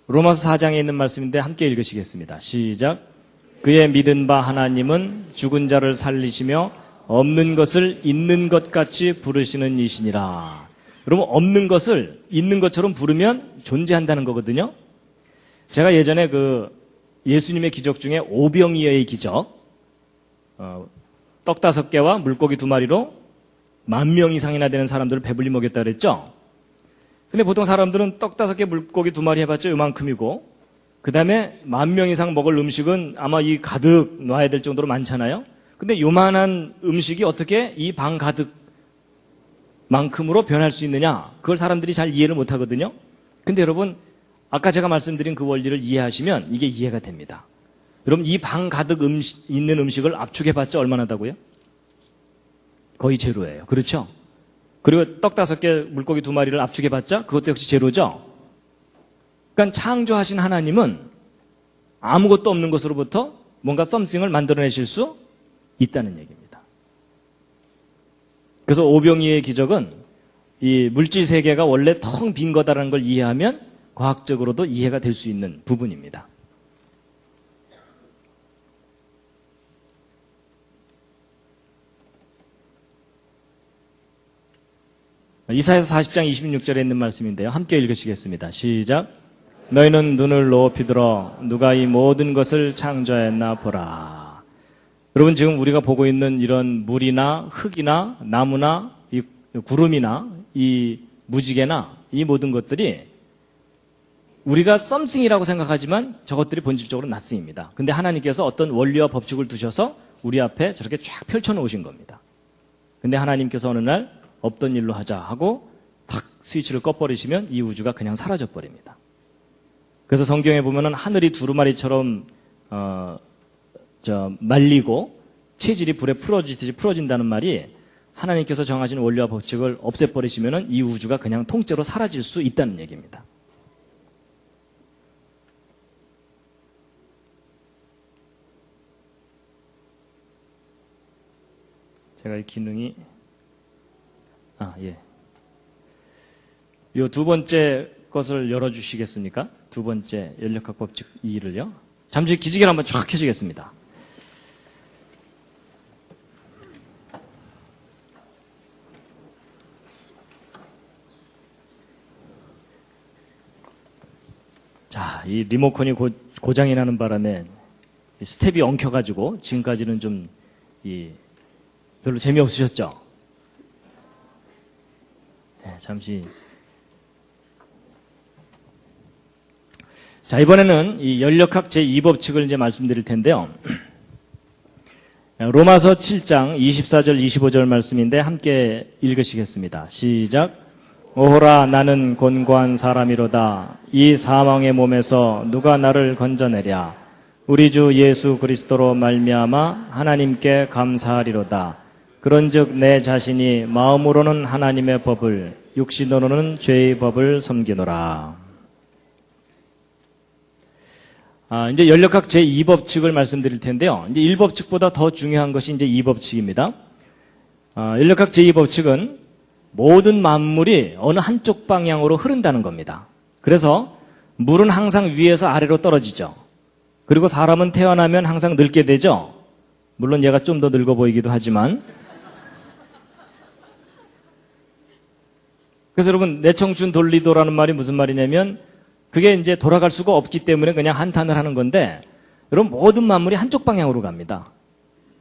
로마서 4장에 있는 말씀인데 함께 읽으시겠습니다. 시작. 그의 믿은 바 하나님은 죽은 자를 살리시며 없는 것을 있는 것 같이 부르시는 이시니라. 여러분 없는 것을 있는 것처럼 부르면 존재한다는 거거든요. 제가 예전에 예수님의 기적 중에 오병이어의 기적, 떡 5개와 물고기 2마리로 10,000명 이상이나 되는 사람들을 배불리 먹였다 그랬죠. 근데 보통 사람들은 떡 5개 물고기 2마리 해봤자 요만큼이고 그 다음에 10,000명 이상 먹을 음식은 아마 이 가득 놔야 될 정도로 많잖아요. 근데 요만한 음식이 어떻게 이 방 가득만큼으로 변할 수 있느냐? 그걸 사람들이 잘 이해를 못 하거든요. 근데 여러분, 아까 제가 말씀드린 그 원리를 이해하시면 이게 이해가 됩니다. 여러분, 이 방 가득 있는 음식을 압축해봤자 얼마나 다고요? 거의 제로예요. 그렇죠? 그리고 떡 5개, 물고기 2마리를 압축해봤자 그것도 역시 제로죠? 그러니까 창조하신 하나님은 아무것도 없는 것으로부터 뭔가 썸씽을 만들어내실 수 있다는 얘기입니다. 그래서 오병이의 기적은 이 물질 세계가 원래 텅 빈 거다라는 걸 이해하면 과학적으로도 이해가 될 수 있는 부분입니다. 이사야서 40장 26절에 있는 말씀인데요. 함께 읽으시겠습니다. 시작. 너희는 눈을 높이 들어 누가 이 모든 것을 창조했나 보라. 여러분, 지금 우리가 보고 있는 이런 물이나 흙이나 나무나 이 구름이나 이 무지개나 이 모든 것들이 우리가 썸씽이라고 생각하지만 저것들이 본질적으로 낫승입니다. 근데 하나님께서 어떤 원리와 법칙을 두셔서 우리 앞에 저렇게 쫙 펼쳐놓으신 겁니다. 근데 하나님께서 어느 날 없던 일로 하자 하고 탁 스위치를 꺼버리시면 이 우주가 그냥 사라져버립니다. 그래서 성경에 보면은 하늘이 두루마리처럼 말리고 체질이 불에 풀어지듯이 풀어진다는 말이 하나님께서 정하신 원리와 법칙을 없애버리시면은 이 우주가 그냥 통째로 사라질 수 있다는 얘기입니다. 제가 이 기능이 예. 요 두 번째 것을 열어주시겠습니까? 두 번째 연력학 법칙 2를요. 잠시 기지개를 한번 쫙 켜주겠습니다. 자, 이 리모컨이 고장이 나는 바람에 스텝이 엉켜가지고 지금까지는 좀 별로 재미없으셨죠? 네, 잠시. 자, 이번에는 이 연력학 제2법칙을 이제 말씀드릴 텐데요. 로마서 7장 24절 25절 말씀인데 함께 읽으시겠습니다. 시작. 오호라 나는 곤고한 사람이로다. 이 사망의 몸에서 누가 나를 건져내랴. 우리 주 예수 그리스도로 말미암아 하나님께 감사하리로다. 그런즉 내 자신이 마음으로는 하나님의 법을 육신으로는 죄의 법을 섬기노라. 이제 연력학 제2법칙을 말씀드릴 텐데요. 이제 1법칙보다 더 중요한 것이 이제 2법칙입니다. 연력학 제2법칙은 모든 만물이 어느 한쪽 방향으로 흐른다는 겁니다. 그래서 물은 항상 위에서 아래로 떨어지죠. 그리고 사람은 태어나면 항상 늙게 되죠. 물론 얘가 좀 더 늙어 보이기도 하지만. 그래서 여러분, 내청춘 돌리도라는 말이 무슨 말이냐면 그게 이제 돌아갈 수가 없기 때문에 그냥 한탄을 하는 건데, 여러분, 모든 만물이 한쪽 방향으로 갑니다.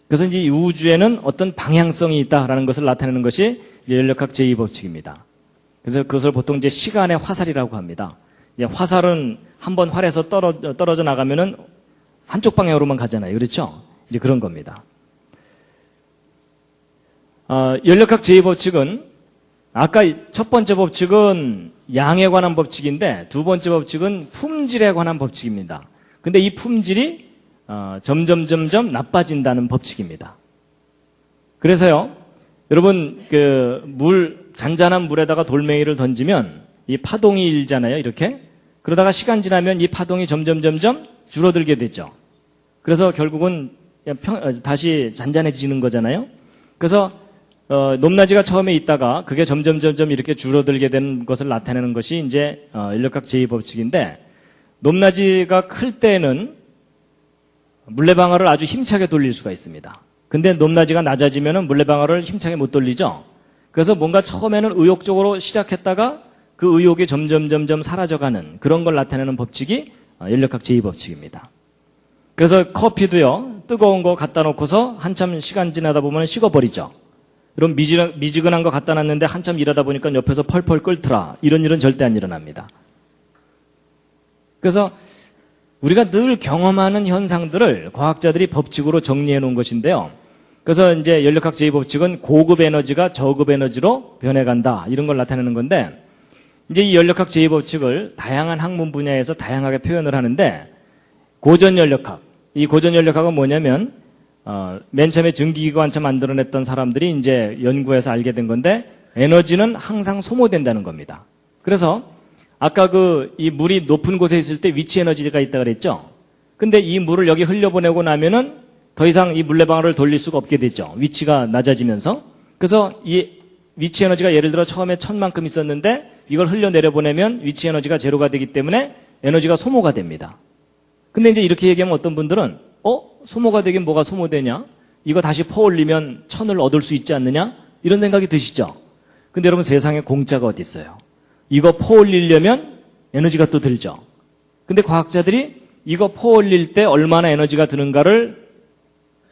그래서 이제 이 우주에는 어떤 방향성이 있다라는 것을 나타내는 것이 연력학 제2법칙입니다. 그래서 그것을 보통 이제 시간의 화살이라고 합니다. 이제 화살은 한번 활에서 떨어져 나가면은 한쪽 방향으로만 가잖아요. 그렇죠? 이제 그런 겁니다. 연력학 제2법칙은 아까 첫 번째 법칙은 양에 관한 법칙인데 두 번째 법칙은 품질에 관한 법칙입니다. 근데 이 품질이 점점 나빠진다는 법칙입니다. 그래서요, 여러분 잔잔한 물에다가 돌멩이를 던지면 이 파동이 일잖아요. 이렇게. 그러다가 시간 지나면 이 파동이 점점 줄어들게 되죠. 그래서 결국은 다시 잔잔해지는 거잖아요. 그래서 높낮이가 처음에 있다가 그게 점점 이렇게 줄어들게 되는 것을 나타내는 것이 이제 연력학 제2법칙인데, 높낮이가 클 때는 물레방아를 아주 힘차게 돌릴 수가 있습니다. 근데 높낮이가 낮아지면은 물레방아를 힘차게 못 돌리죠. 그래서 뭔가 처음에는 의욕적으로 시작했다가 그 의욕이 점점 사라져가는 그런 걸 나타내는 법칙이 연력학 제2법칙입니다. 그래서 커피도요, 뜨거운 거 갖다 놓고서 한참 시간 지나다 보면 식어버리죠. 이런 미지근한 거 갖다 놨는데 한참 일하다 보니까 옆에서 펄펄 끓더라. 이런 일은 절대 안 일어납니다. 그래서 우리가 늘 경험하는 현상들을 과학자들이 법칙으로 정리해 놓은 것인데요. 그래서 이제 연력학 제2법칙은 고급 에너지가 저급 에너지로 변해간다. 이런 걸 나타내는 건데, 이제 이 연력학 제2법칙을 다양한 학문 분야에서 다양하게 표현을 하는데, 고전 연력학. 이 고전 연력학은 뭐냐면, 맨 처음에 증기기관차 만들어냈던 사람들이 이제 연구해서 알게 된 건데, 에너지는 항상 소모된다는 겁니다. 그래서 아까 이 물이 높은 곳에 있을 때 위치 에너지가 있다 그랬죠? 근데 이 물을 여기 흘려보내고 나면은 더 이상 이 물레방아를 돌릴 수가 없게 되죠. 위치가 낮아지면서. 그래서 이 위치 에너지가 예를 들어 처음에 1000만큼 있었는데 이걸 흘려내려보내면 위치 에너지가 제로가 되기 때문에 에너지가 소모가 됩니다. 근데 이제 이렇게 얘기하면 어떤 분들은 소모가 되긴 뭐가 소모되냐? 이거 다시 퍼올리면 1000을 얻을 수 있지 않느냐? 이런 생각이 드시죠? 근데 여러분 세상에 공짜가 어디 있어요? 이거 퍼올리려면 에너지가 또 들죠. 근데 과학자들이 이거 퍼올릴 때 얼마나 에너지가 드는가를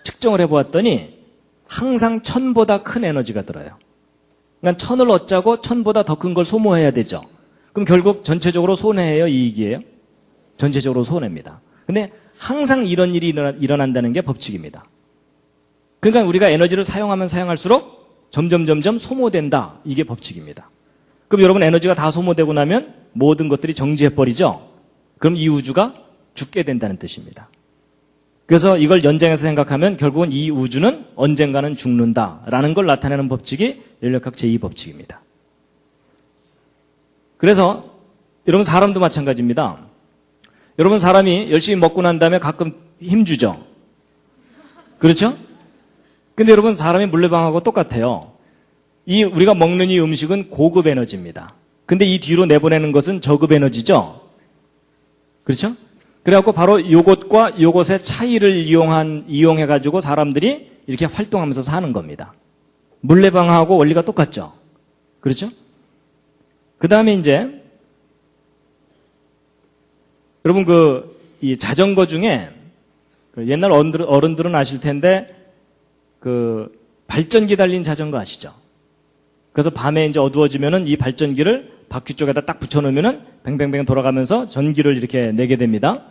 측정을 해보았더니 항상 1000보다 큰 에너지가 들어요. 그러니까 1000을 얻자고 1000보다 더 큰 걸 소모해야 되죠. 그럼 결국 전체적으로 손해예요, 이익이에요? 전체적으로 손해입니다. 근데 항상 이런 일이 일어난다는 게 법칙입니다. 그러니까 우리가 에너지를 사용하면 사용할수록 점점 소모된다. 이게 법칙입니다. 그럼 여러분 에너지가 다 소모되고 나면 모든 것들이 정지해버리죠? 그럼 이 우주가 죽게 된다는 뜻입니다. 그래서 이걸 연장해서 생각하면 결국은 이 우주는 언젠가는 죽는다라는 걸 나타내는 법칙이 연력학 제2법칙입니다. 그래서 여러분 사람도 마찬가지입니다. 여러분 사람이 열심히 먹고 난 다음에 가끔 힘주죠? 그렇죠? 근데 여러분 사람이 물레방아하고 똑같아요. 우리가 먹는 이 음식은 고급 에너지입니다. 근데 이 뒤로 내보내는 것은 저급 에너지죠? 그렇죠? 그래갖고 바로 요것과 요것의 차이를 이용해가지고 사람들이 이렇게 활동하면서 사는 겁니다. 물레방아하고 원리가 똑같죠? 그렇죠? 그 다음에 이제, 여러분 이 자전거 중에 옛날 어른들은 아실 텐데 발전기 달린 자전거 아시죠? 그래서 밤에 이제 어두워지면은 이 발전기를 바퀴 쪽에다 딱 붙여놓으면은 뱅뱅뱅 돌아가면서 전기를 이렇게 내게 됩니다.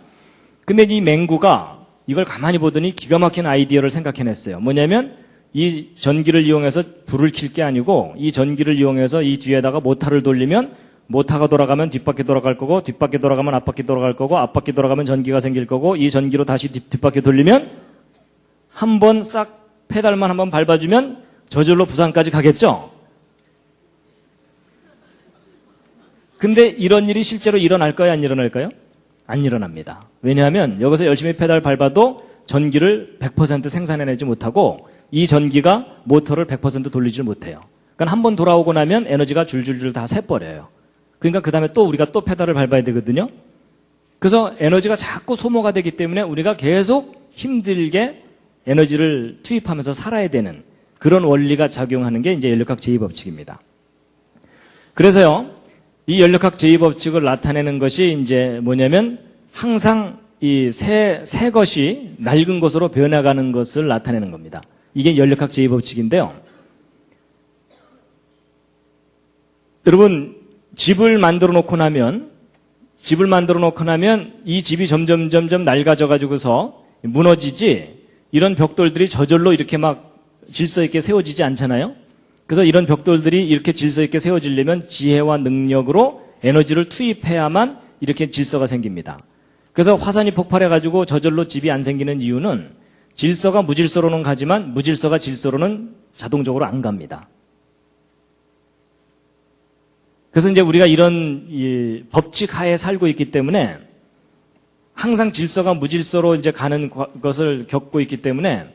근데 이 맹구가 이걸 가만히 보더니 기가 막힌 아이디어를 생각해냈어요. 뭐냐면 이 전기를 이용해서 불을 킬 게 아니고 이 전기를 이용해서 이 뒤에다가 모터를 돌리면 모터가 돌아가면 뒷바퀴 돌아갈 거고 뒷바퀴 돌아가면 앞바퀴 돌아갈 거고 앞바퀴 돌아가면 전기가 생길 거고 이 전기로 다시 뒷바퀴 돌리면 한 번 싹 페달만 한번 밟아주면 저절로 부산까지 가겠죠? 근데 이런 일이 실제로 일어날까요? 안 일어날까요? 안 일어납니다. 왜냐하면 여기서 열심히 페달 밟아도 전기를 100% 생산해내지 못하고 이 전기가 모터를 100% 돌리지 못해요. 그러니까 한 번 돌아오고 나면 에너지가 줄줄줄 다 새버려요. 그러니까 그 다음에 또 우리가 또 페달을 밟아야 되거든요. 그래서 에너지가 자꾸 소모가 되기 때문에 우리가 계속 힘들게 에너지를 투입하면서 살아야 되는 그런 원리가 작용하는 게 이제 연력학 제2법칙입니다. 그래서요, 이 연력학 제2법칙을 나타내는 것이 이제 뭐냐면 항상 이 새 것이 낡은 것으로 변해가는 것을 나타내는 겁니다. 이게 연력학 제2법칙인데요. 여러분, 집을 만들어 놓고 나면 이 집이 점점 낡아져 가지고서 무너지지 이런 벽돌들이 저절로 이렇게 막 질서 있게 세워지지 않잖아요. 그래서 이런 벽돌들이 이렇게 질서 있게 세워지려면 지혜와 능력으로 에너지를 투입해야만 이렇게 질서가 생깁니다. 그래서 화산이 폭발해가지고 저절로 집이 안 생기는 이유는 질서가 무질서로는 가지만 무질서가 질서로는 자동적으로 안 갑니다. 그래서 이제 우리가 이런 이 법칙 하에 살고 있기 때문에 항상 질서가 무질서로 이제 가는 것을 겪고 있기 때문에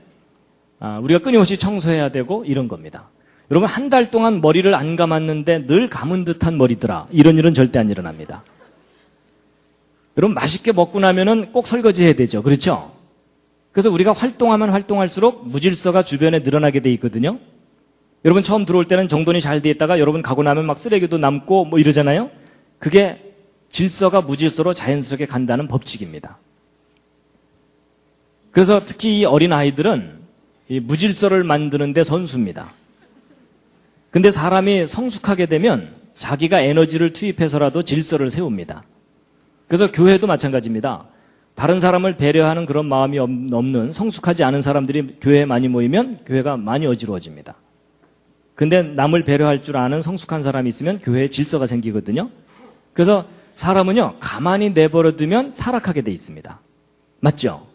우리가 끊임없이 청소해야 되고 이런 겁니다. 여러분 한 달 동안 머리를 안 감았는데 늘 감은 듯한 머리더라. 이런 일은 절대 안 일어납니다. 여러분 맛있게 먹고 나면은 꼭 설거지 해야 되죠. 그렇죠? 그래서 우리가 활동하면 활동할수록 무질서가 주변에 늘어나게 돼 있거든요. 여러분 처음 들어올 때는 정돈이 잘 돼 있다가 여러분 가고 나면 막 쓰레기도 남고 뭐 이러잖아요. 그게 질서가 무질서로 자연스럽게 간다는 법칙입니다. 그래서 특히 이 어린 아이들은 이 무질서를 만드는 데 선수입니다. 근데 사람이 성숙하게 되면 자기가 에너지를 투입해서라도 질서를 세웁니다. 그래서 교회도 마찬가지입니다. 다른 사람을 배려하는 그런 마음이 없는 성숙하지 않은 사람들이 교회에 많이 모이면 교회가 많이 어지러워집니다. 근데 남을 배려할 줄 아는 성숙한 사람이 있으면 교회에 질서가 생기거든요. 그래서 사람은요, 가만히 내버려두면 타락하게 돼 있습니다. 맞죠?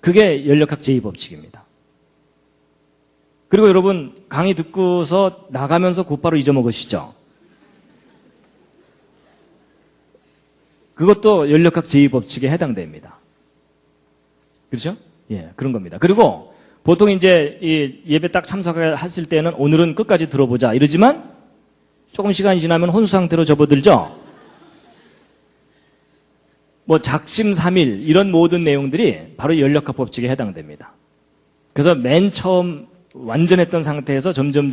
그게 연력학 제2법칙입니다. 그리고 여러분, 강의 듣고서 나가면서 곧바로 잊어먹으시죠? 그것도 연력학 제2법칙에 해당됩니다. 그렇죠? 예, 그런 겁니다. 그리고 보통 이제 이 예배 딱 참석했을 때는 오늘은 끝까지 들어보자 이러지만 조금 시간이 지나면 혼수 상태로 접어들죠? 뭐 작심삼일 이런 모든 내용들이 바로 연력학 법칙에 해당됩니다. 그래서 맨 처음 완전했던 상태에서 점점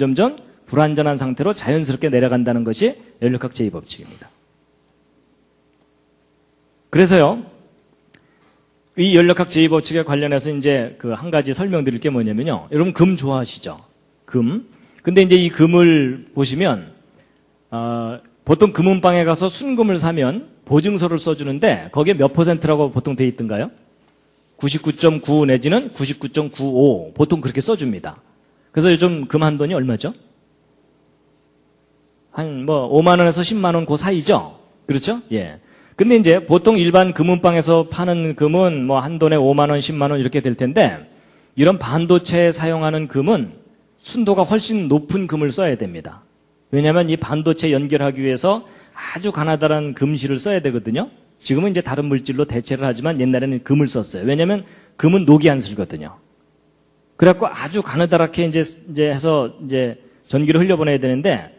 불완전한 상태로 자연스럽게 내려간다는 것이 연력학 제2법칙입니다. 그래서요, 이 연력학 제2법칙에 관련해서 이제 그 한 가지 설명드릴 게 뭐냐면요. 여러분 금 좋아하시죠? 금. 근데 이제 이 금을 보시면, 보통 금은방에 가서 순금을 사면 보증서를 써주는데 거기에 몇 %라고 보통 돼 있던가요? 99.9 내지는 99.95 보통 그렇게 써줍니다. 그래서 요즘 금 한 돈이 얼마죠? 한 뭐 5만 원에서 10만 원 그 사이죠? 그렇죠? 예. 근데 이제 보통 일반 금은방에서 파는 금은 뭐 한 돈에 5만 원, 10만 원 이렇게 될 텐데 이런 반도체에 사용하는 금은 순도가 훨씬 높은 금을 써야 됩니다. 왜냐하면 이 반도체 연결하기 위해서 아주 가나다란 금실을 써야 되거든요. 지금은 이제 다른 물질로 대체를 하지만 옛날에는 금을 썼어요. 왜냐하면 금은 녹이 안 슬거든요. 그래갖고 아주 가느다랗게 이제 해서 이제 전기를 흘려보내야 되는데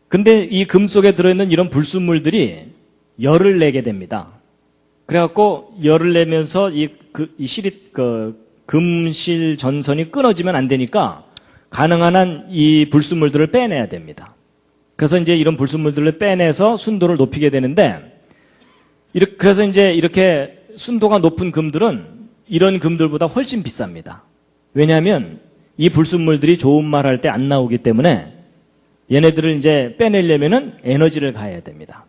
근데 이 금 속에 들어있는 이런 불순물들이 열을 내게 됩니다. 그래갖고 열을 내면서 금실 전선이 끊어지면 안 되니까 가능한 한 이 불순물들을 빼내야 됩니다. 그래서 이제 이런 불순물들을 빼내서 순도를 높이게 되는데 그래서 이제 이렇게 순도가 높은 금들은 이런 금들보다 훨씬 비쌉니다. 왜냐하면 이 불순물들이 좋은 말 할 때 안 나오기 때문에 얘네들을 이제 빼내려면은 에너지를 가해야 됩니다.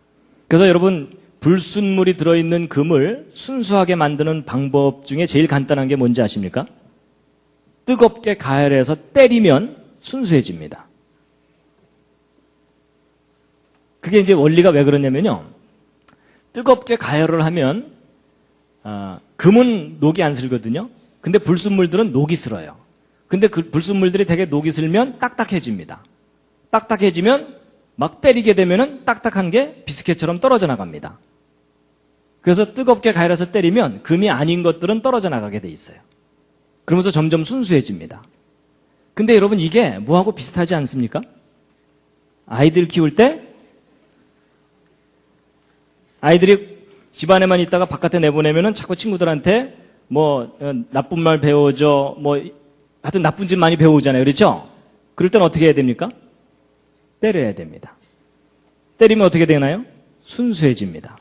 그래서 여러분 불순물이 들어있는 금을 순수하게 만드는 방법 중에 제일 간단한 게 뭔지 아십니까? 뜨겁게 가열해서 때리면 순수해집니다. 그게 이제 원리가 왜 그러냐면요. 뜨겁게 가열을 하면 금은 녹이 안 슬거든요. 근데 불순물들은 녹이 슬어요. 근데 그 불순물들이 되게 녹이 슬면 딱딱해집니다. 딱딱해지면 막 때리게 되면은 딱딱한 게 비스켓처럼 떨어져 나갑니다. 그래서 뜨겁게 가열해서 때리면 금이 아닌 것들은 떨어져 나가게 돼 있어요. 그러면서 점점 순수해집니다. 근데 여러분 이게 뭐하고 비슷하지 않습니까? 아이들 키울 때 아이들이 집안에만 있다가 바깥에 내보내면은 자꾸 친구들한테 뭐 나쁜 말 배워줘 뭐 하여튼 나쁜 짓 많이 배우잖아요. 그렇죠? 그럴 땐 어떻게 해야 됩니까? 때려야 됩니다. 때리면 어떻게 되나요? 순수해집니다.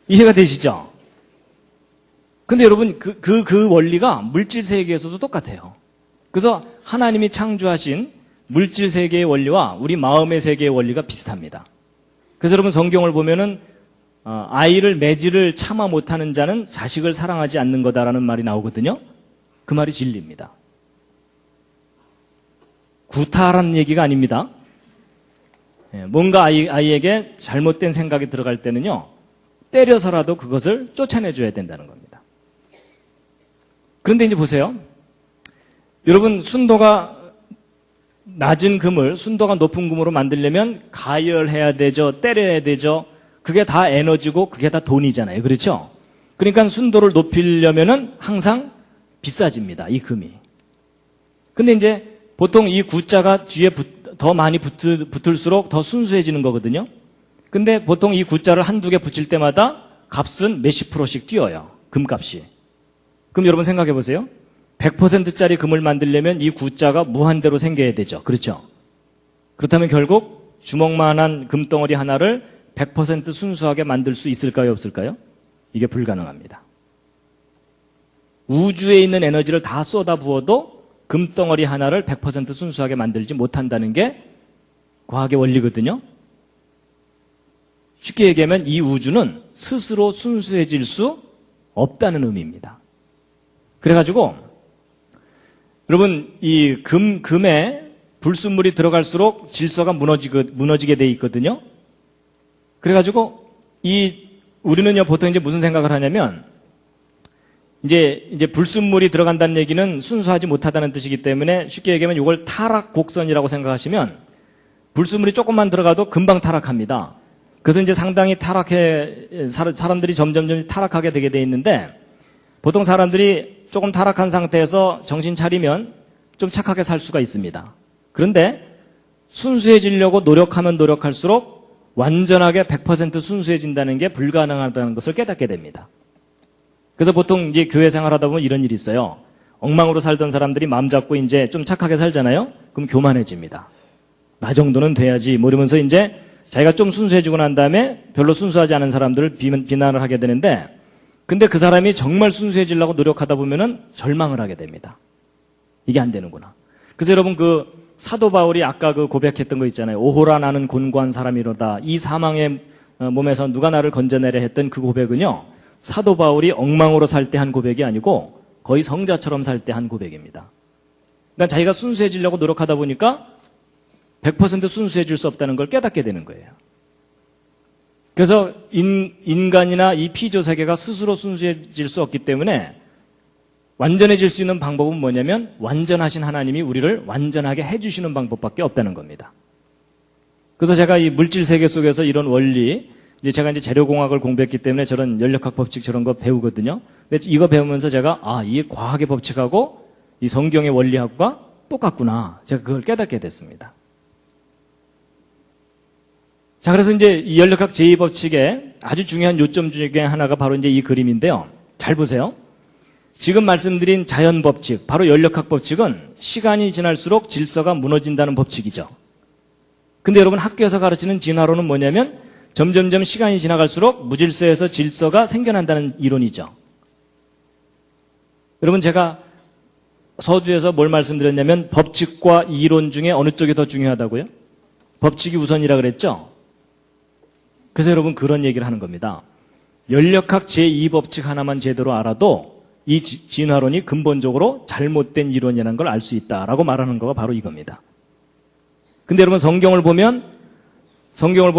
이해가 되시죠? 근데 여러분 그 원리가 물질 세계에서도 똑같아요. 그래서 하나님이 창조하신 물질 세계의 원리와 우리 마음의 세계의 원리가 비슷합니다. 그래서 여러분 성경을 보면은 아이를 매질을 참아 못하는 자는 자식을 사랑하지 않는 거다라는 말이 나오거든요. 그 말이 진리입니다. 구타라는 얘기가 아닙니다. 뭔가 아이에게 잘못된 생각이 들어갈 때는요. 때려서라도 그것을 쫓아내줘야 된다는 겁니다. 그런데 이제 보세요. 여러분 순도가 낮은 금을 순도가 높은 금으로 만들려면 가열해야 되죠. 때려야 되죠. 그게 다 에너지고 그게 다 돈이잖아요. 그렇죠? 그러니까 순도를 높이려면은 항상 비싸집니다. 이 금이. 근데 이제 보통 이 구자가 뒤에 더 많이 붙을수록 더 순수해지는 거거든요. 근데 보통 이 구자를 한두 개 붙일 때마다 값은 몇십 %씩 뛰어요. 금값이. 그럼 여러분 생각해 보세요. 100%짜리 금을 만들려면 이 구자가 무한대로 생겨야 되죠. 그렇죠? 그렇다면 결국 주먹만한 금덩어리 하나를 100% 순수하게 만들 수 있을까요? 없을까요? 이게 불가능합니다. 우주에 있는 에너지를 다 쏟아부어도 금덩어리 하나를 100% 순수하게 만들지 못한다는 게 과학의 원리거든요. 쉽게 얘기하면 이 우주는 스스로 순수해질 수 없다는 의미입니다. 그래가지고 여러분 이 금에 불순물이 들어갈수록 질서가 무너지게 돼 있거든요. 그래가지고 우리는요 보통 이제 무슨 생각을 하냐면 이제 불순물이 들어간다는 얘기는 순수하지 못하다는 뜻이기 때문에 쉽게 얘기하면 이걸 타락 곡선이라고 생각하시면 불순물이 조금만 들어가도 금방 타락합니다. 그래서 이제 상당히 사람들이 점점 타락하게 되게 돼 있는데 보통 사람들이 조금 타락한 상태에서 정신 차리면 좀 착하게 살 수가 있습니다. 그런데 순수해지려고 노력하면 노력할수록 완전하게 100% 순수해진다는 게 불가능하다는 것을 깨닫게 됩니다. 그래서 보통 이제 교회 생활하다 보면 이런 일이 있어요. 엉망으로 살던 사람들이 마음 잡고 이제 좀 착하게 살잖아요? 그럼 교만해집니다. 나 정도는 돼야지 뭐 이러면서 이제 자기가 좀 순수해지고 난 다음에 별로 순수하지 않은 사람들을 비난을 하게 되는데 근데 그 사람이 정말 순수해지려고 노력하다 보면은 절망을 하게 됩니다. 이게 안 되는구나. 그래서 여러분 그 사도 바울이 아까 그 고백했던 거 있잖아요. 오호라 나는 곤고한 사람이로다. 이 사망의 몸에서 누가 나를 건져내려 했던 그 고백은요. 사도 바울이 엉망으로 살 때 한 고백이 아니고 거의 성자처럼 살 때 한 고백입니다. 그러니까 자기가 순수해지려고 노력하다 보니까 100% 순수해질 수 없다는 걸 깨닫게 되는 거예요. 그래서 인간이나 이 피조 세계가 스스로 순수해질 수 없기 때문에 완전해질 수 있는 방법은 뭐냐면 완전하신 하나님이 우리를 완전하게 해주시는 방법밖에 없다는 겁니다. 그래서 제가 이 물질 세계 속에서 이런 원리, 제가 이제 재료공학을 공부했기 때문에 저런 연력학 법칙 저런 거 배우거든요. 근데 이거 배우면서 제가 이 과학의 법칙하고 이 성경의 원리학과 똑같구나. 제가 그걸 깨닫게 됐습니다. 자, 그래서 이제 이 연력학 제2법칙의 아주 중요한 요점 중에 하나가 바로 이제 이 그림인데요. 잘 보세요. 지금 말씀드린 자연 법칙, 바로 연력학 법칙은 시간이 지날수록 질서가 무너진다는 법칙이죠. 근데 여러분 학교에서 가르치는 진화론은 뭐냐면 점점점 시간이 지나갈수록 무질서에서 질서가 생겨난다는 이론이죠. 여러분 제가 서두에서 뭘 말씀드렸냐면 법칙과 이론 중에 어느 쪽이 더 중요하다고요? 법칙이 우선이라 그랬죠? 그래서 여러분 그런 얘기를 하는 겁니다. 연력학 제2법칙 하나만 제대로 알아도 이 진화론이 근본적으로 잘못된 이론이라는 걸 알 수 있다라고 말하는 거가 바로 이겁니다. 근데 여러분 성경을 보면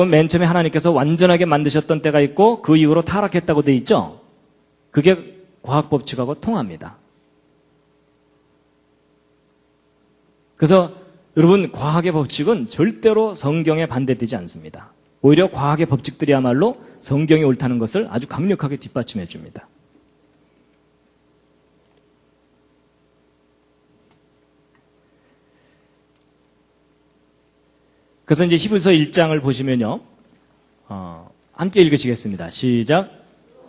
맨 처음에 하나님께서 완전하게 만드셨던 때가 있고 그 이후로 타락했다고 돼 있죠? 그게 과학 법칙하고 통합니다. 그래서 여러분 과학의 법칙은 절대로 성경에 반대되지 않습니다. 오히려 과학의 법칙들이야말로 성경이 옳다는 것을 아주 강력하게 뒷받침해 줍니다. 그래서 이제 히브리서 1장을 보시면요. 함께 읽으시겠습니다. 시작.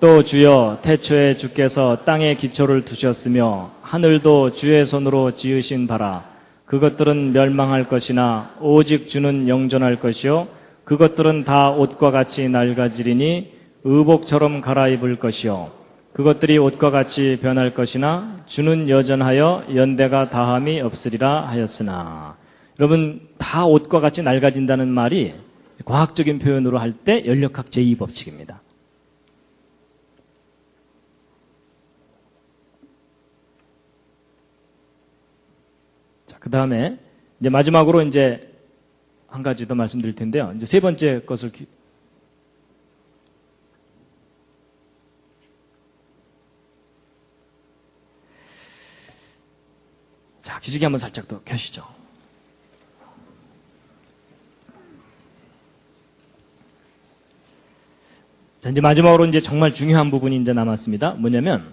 또 주여 태초에 주께서 땅에 기초를 두셨으며 하늘도 주의 손으로 지으신 바라. 그것들은 멸망할 것이나 오직 주는 영존할 것이요. 그것들은 다 옷과 같이 낡아지리니 의복처럼 갈아입을 것이요. 그것들이 옷과 같이 변할 것이나 주는 여전하여 연대가 다함이 없으리라 하였으나. 여러분 다 옷과 같이 낡아진다는 말이 과학적인 표현으로 할 때 연력학 제2법칙입니다. 자, 그 다음에 이제 마지막으로 이제 한 가지 더 말씀드릴 텐데요. 이제 세 번째 것을 자, 기지개 한번 살짝 더 켜시죠. 자, 이제 마지막으로 이제 정말 중요한 부분이 이제 남았습니다. 뭐냐면,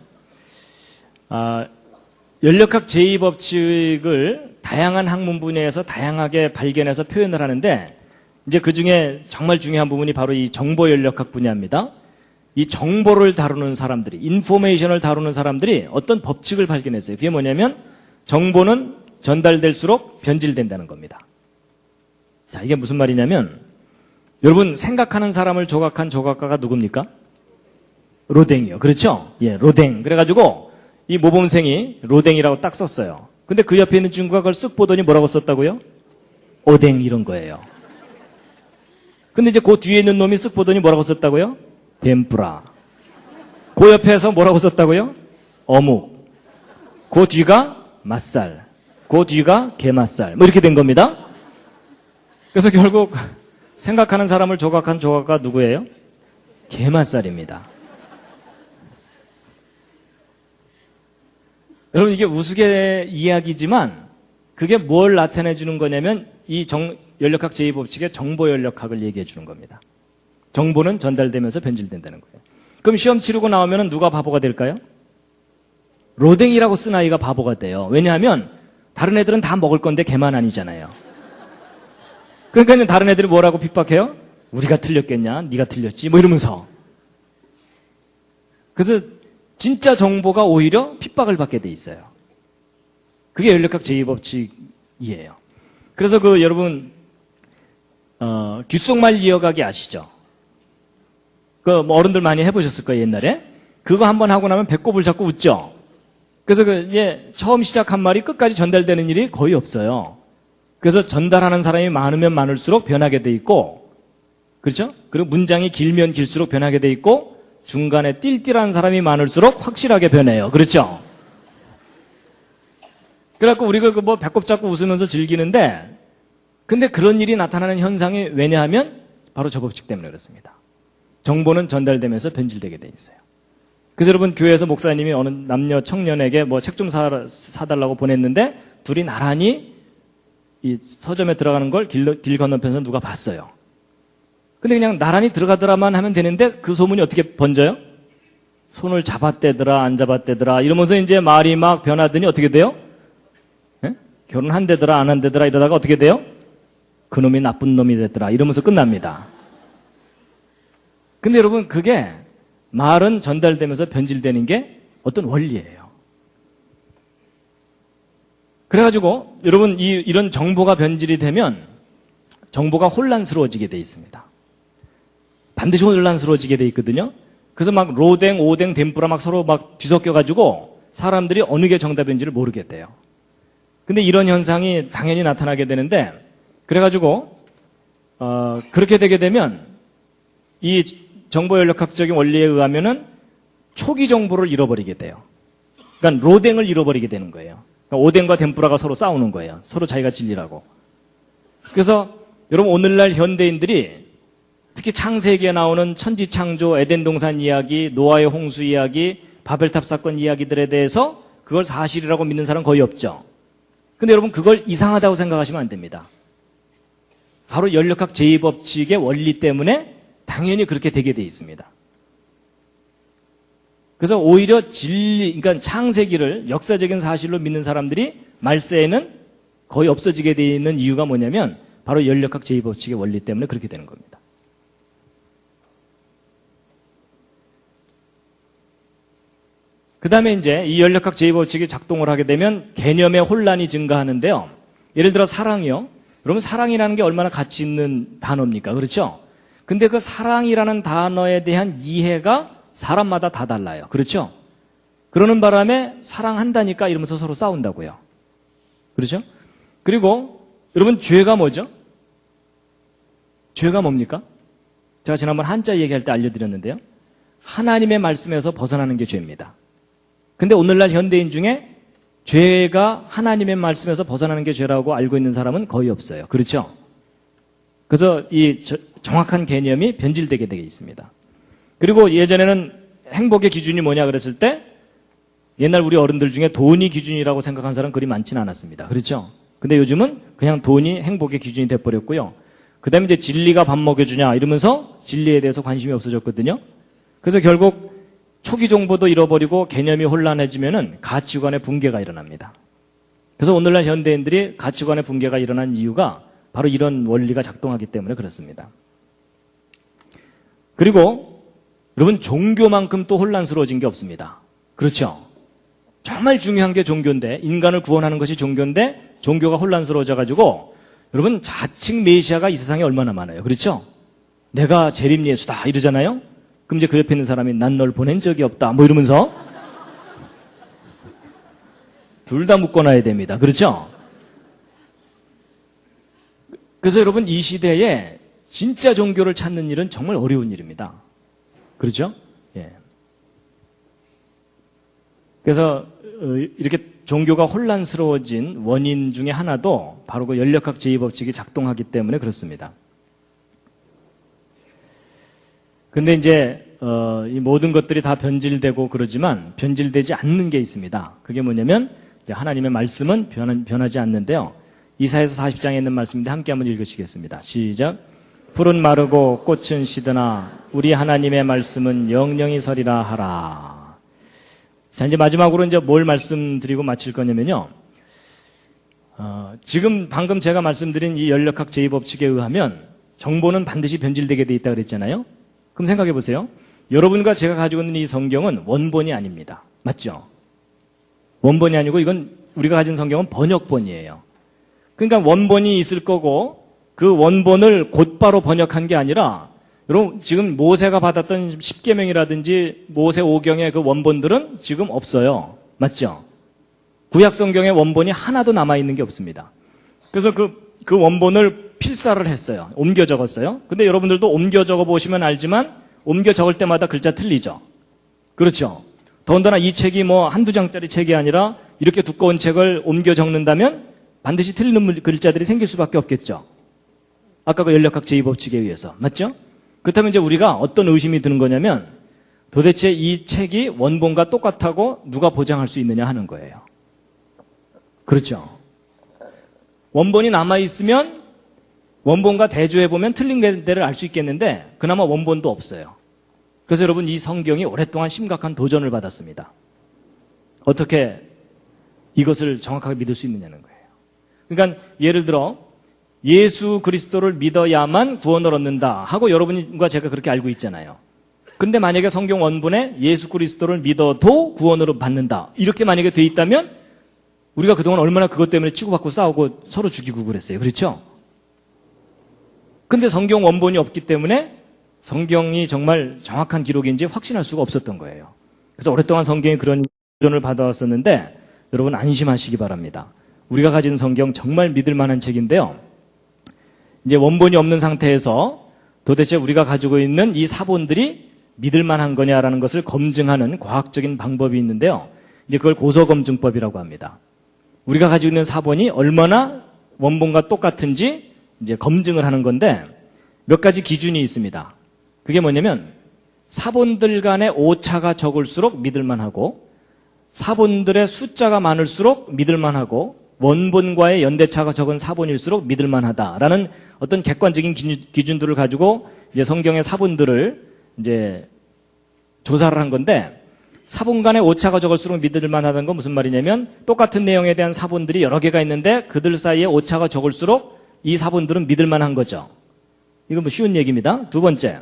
연력학 제2법칙을 다양한 학문 분야에서 다양하게 발견해서 표현을 하는데, 이제 그 중에 정말 중요한 부분이 바로 이 정보 연력학 분야입니다. 이 정보를 다루는 사람들이, 인포메이션을 다루는 사람들이 어떤 법칙을 발견했어요. 그게 뭐냐면, 정보는 전달될수록 변질된다는 겁니다. 자, 이게 무슨 말이냐면, 여러분 생각하는 사람을 조각한 조각가가 누굽니까? 로댕이요. 그렇죠? 예, 로댕. 그래가지고 이 모범생이 로댕이라고 딱 썼어요. 근데 그 옆에 있는 친구가 그걸 쓱 보더니 뭐라고 썼다고요? 오댕 이런 거예요. 근데 이제 그 뒤에 있는 놈이 쓱 보더니 뭐라고 썼다고요? 덴뿌라. 그 옆에서 뭐라고 썼다고요? 어묵. 그 뒤가 맛살. 그 뒤가 게맛살. 뭐 이렇게 된 겁니다. 그래서 결국 생각하는 사람을 조각한 조각가 누구예요? 게맛살입니다. 여러분 이게 우스개 이야기지만 그게 뭘 나타내 주는 거냐면 이 연력학 제2법칙의 정보 연력학을 얘기해 주는 겁니다. 정보는 전달되면서 변질된다는 거예요. 그럼 시험 치르고 나오면 누가 바보가 될까요? 로댕이라고 쓴 아이가 바보가 돼요. 왜냐하면 다른 애들은 다 먹을 건데 걔만 아니잖아요. 그러니까 다른 애들이 뭐라고 핍박해요? 우리가 틀렸겠냐? 네가 틀렸지? 뭐 이러면서. 그래서 진짜 정보가 오히려 핍박을 받게 돼 있어요. 그게 연력학 제2법칙이에요. 그래서 여러분 귓속말 이어가기 아시죠? 뭐 어른들 많이 해보셨을 거예요, 옛날에. 그거 한번 하고 나면 배꼽을 잡고 웃죠? 그래서 처음 시작한 말이 끝까지 전달되는 일이 거의 없어요. 그래서 전달하는 사람이 많으면 많을수록 변하게 돼 있고, 그렇죠? 그리고 문장이 길면 길수록 변하게 돼 있고, 중간에 띨띨한 사람이 많을수록 확실하게 변해요. 그렇죠? 그래갖고 우리가 뭐 배꼽 잡고 웃으면서 즐기는데, 근데 그런 일이 나타나는 현상이 왜냐하면 바로 저 법칙 때문에 그렇습니다. 정보는 전달되면서 변질되게 돼 있어요. 그래서 여러분 교회에서 목사님이 어느 남녀 청년에게 뭐 책 좀 사달라고 보냈는데 둘이 나란히 이 서점에 들어가는 걸 길 건너편에서 누가 봤어요. 근데 그냥 나란히 들어가더라만 하면 되는데 그 소문이 어떻게 번져요? 손을 잡았대더라 안 잡았대더라 이러면서 이제 말이 막 변하더니 어떻게 돼요? 예? 결혼한대더라 안 한대더라 이러다가 어떻게 돼요? 그놈이 나쁜 놈이 됐더라 이러면서 끝납니다. 근데 여러분 그게 말은 전달되면서 변질되는 게 어떤 원리예요. 그래가지고 여러분 이런 정보가 변질이 되면 정보가 혼란스러워지게 돼 있습니다. 반드시 혼란스러워지게 돼 있거든요. 그래서 막 로댕, 오뎅, 덴뿌라 막 서로 막 뒤섞여가지고 사람들이 어느 게 정답인지를 모르게 돼요. 근데 이런 현상이 당연히 나타나게 되는데 그래가지고 그렇게 되게 되면 이 정보연력학적인 원리에 의하면은 초기 정보를 잃어버리게 돼요. 그러니까 로댕을 잃어버리게 되는 거예요. 그러니까 오뎅과 덴뿌라가 서로 싸우는 거예요. 서로 자기가 진리라고. 그래서 여러분 오늘날 현대인들이 특히 창세기에 나오는 천지창조, 에덴동산 이야기, 노아의 홍수 이야기, 바벨탑 사건 이야기들에 대해서 그걸 사실이라고 믿는 사람 거의 없죠. 근데 여러분 그걸 이상하다고 생각하시면 안 됩니다. 바로 연력학 제2법칙의 원리 때문에 당연히 그렇게 되게 돼 있습니다. 그래서 오히려 그러니까 창세기를 역사적인 사실로 믿는 사람들이 말세에는 거의 없어지게 돼 있는 이유가 뭐냐면 바로 연력학 제2법칙의 원리 때문에 그렇게 되는 겁니다. 그 다음에 이제 이 연력학 제2법칙이 작동을 하게 되면 개념의 혼란이 증가하는데요. 예를 들어 사랑이요. 여러분 사랑이라는 게 얼마나 가치 있는 단어입니까? 그렇죠? 근데 그 사랑이라는 단어에 대한 이해가 사람마다 다 달라요. 그렇죠? 그러는 바람에 사랑한다니까 이러면서 서로 싸운다고요. 그렇죠? 그리고 여러분 죄가 뭐죠? 죄가 뭡니까? 제가 지난번 한자 얘기할 때 알려드렸는데요. 하나님의 말씀에서 벗어나는 게 죄입니다. 근데 오늘날 현대인 중에 죄가 하나님의 말씀에서 벗어나는 게 죄라고 알고 있는 사람은 거의 없어요. 그렇죠? 그래서 이 정확한 개념이 변질되게 되어 있습니다. 그리고 예전에는 행복의 기준이 뭐냐 그랬을 때 옛날 우리 어른들 중에 돈이 기준이라고 생각한 사람 그리 많지는 않았습니다. 그렇죠? 근데 요즘은 그냥 돈이 행복의 기준이 돼버렸고요. 그 다음에 이제 진리가 밥 먹여주냐 이러면서 진리에 대해서 관심이 없어졌거든요. 그래서 결국 초기 정보도 잃어버리고 개념이 혼란해지면은 가치관의 붕괴가 일어납니다. 그래서 오늘날 현대인들이 가치관의 붕괴가 일어난 이유가 바로 이런 원리가 작동하기 때문에 그렇습니다. 그리고 여러분 종교만큼 또 혼란스러워진 게 없습니다. 그렇죠? 정말 중요한 게 종교인데 인간을 구원하는 것이 종교인데 종교가 혼란스러워져 가지고 여러분 자칭 메시아가 이 세상에 얼마나 많아요. 그렇죠? 내가 재림 예수다 이러잖아요. 그럼 이제 그 옆에 있는 사람이 난 널 보낸 적이 없다 뭐 이러면서 둘 다 묶어놔야 됩니다. 그렇죠? 그래서 여러분 이 시대에 진짜 종교를 찾는 일은 정말 어려운 일입니다. 그렇죠? 예. 그래서 이렇게 종교가 혼란스러워진 원인 중에 하나도 바로 그 연력학 제2법칙이 작동하기 때문에 그렇습니다. 근데 이제 이 모든 것들이 다 변질되고 그러지만 변질되지 않는 게 있습니다. 그게 뭐냐면 하나님의 말씀은 변하지 않는데요. 이사야서 40장에 있는 말씀인데 함께 한번 읽으시겠습니다. 시작. 풀은 마르고 꽃은 시드나 우리 하나님의 말씀은 영영이 서리라 하라. 자, 이제 마지막으로 이제 뭘 말씀드리고 마칠 거냐면요. 지금 방금 제가 말씀드린 이 연력학 제2법칙에 의하면 정보는 반드시 변질되게 돼 있다 그랬잖아요. 그럼 생각해 보세요. 여러분과 제가 가지고 있는 이 성경은 원본이 아닙니다. 맞죠? 원본이 아니고 이건 우리가 가진 성경은 번역본이에요. 그러니까 원본이 있을 거고 그 원본을 곧바로 번역한 게 아니라 여러분 지금 모세가 받았던 십계명이라든지 모세 오경의 그 원본들은 지금 없어요. 맞죠? 구약 성경의 원본이 하나도 남아있는 게 없습니다. 그래서 그 원본을 필사를 했어요. 옮겨 적었어요. 근데 여러분들도 옮겨 적어 보시면 알지만 옮겨 적을 때마다 글자 틀리죠. 그렇죠? 더군다나 이 책이 뭐 한두 장짜리 책이 아니라 이렇게 두꺼운 책을 옮겨 적는다면 반드시 틀리는 글자들이 생길 수밖에 없겠죠. 아까 그 연력학 제2법칙에 의해서. 맞죠? 그렇다면 이제 우리가 어떤 의심이 드는 거냐면 도대체 이 책이 원본과 똑같다고 누가 보장할 수 있느냐 하는 거예요. 그렇죠? 원본이 남아있으면 원본과 대조해보면 틀린 데를 알 수 있겠는데 그나마 원본도 없어요. 그래서 여러분 이 성경이 오랫동안 심각한 도전을 받았습니다. 어떻게 이것을 정확하게 믿을 수 있느냐는 거예요. 그러니까 예를 들어 예수 그리스도를 믿어야만 구원을 얻는다 하고 여러분과 제가 그렇게 알고 있잖아요. 근데 만약에 성경 원본에 예수 그리스도를 믿어도 구원을 받는다 이렇게 만약에 돼 있다면 우리가 그동안 얼마나 그것 때문에 치고받고 싸우고 서로 죽이고 그랬어요. 그렇죠? 근데 성경 원본이 없기 때문에 성경이 정말 정확한 기록인지 확신할 수가 없었던 거예요. 그래서 오랫동안 성경이 그런 도전을 받아왔었는데 여러분 안심하시기 바랍니다. 우리가 가진 성경 정말 믿을 만한 책인데요. 이제 원본이 없는 상태에서 도대체 우리가 가지고 있는 이 사본들이 믿을 만한 거냐라는 것을 검증하는 과학적인 방법이 있는데요. 이제 그걸 고소검증법이라고 합니다. 우리가 가지고 있는 사본이 얼마나 원본과 똑같은지 이제 검증을 하는 건데 몇 가지 기준이 있습니다. 그게 뭐냐면 사본들 간의 오차가 적을수록 믿을만하고 사본들의 숫자가 많을수록 믿을만하고 원본과의 연대차가 적은 사본일수록 믿을만하다라는 어떤 객관적인 기준들을 가지고 이제 성경의 사본들을 이제 조사를 한 건데 사본 간의 오차가 적을수록 믿을만하다는 건 무슨 말이냐면 똑같은 내용에 대한 사본들이 여러 개가 있는데 그들 사이에 오차가 적을수록 이 사본들은 믿을만한 거죠. 이건 뭐 쉬운 얘기입니다. 두 번째,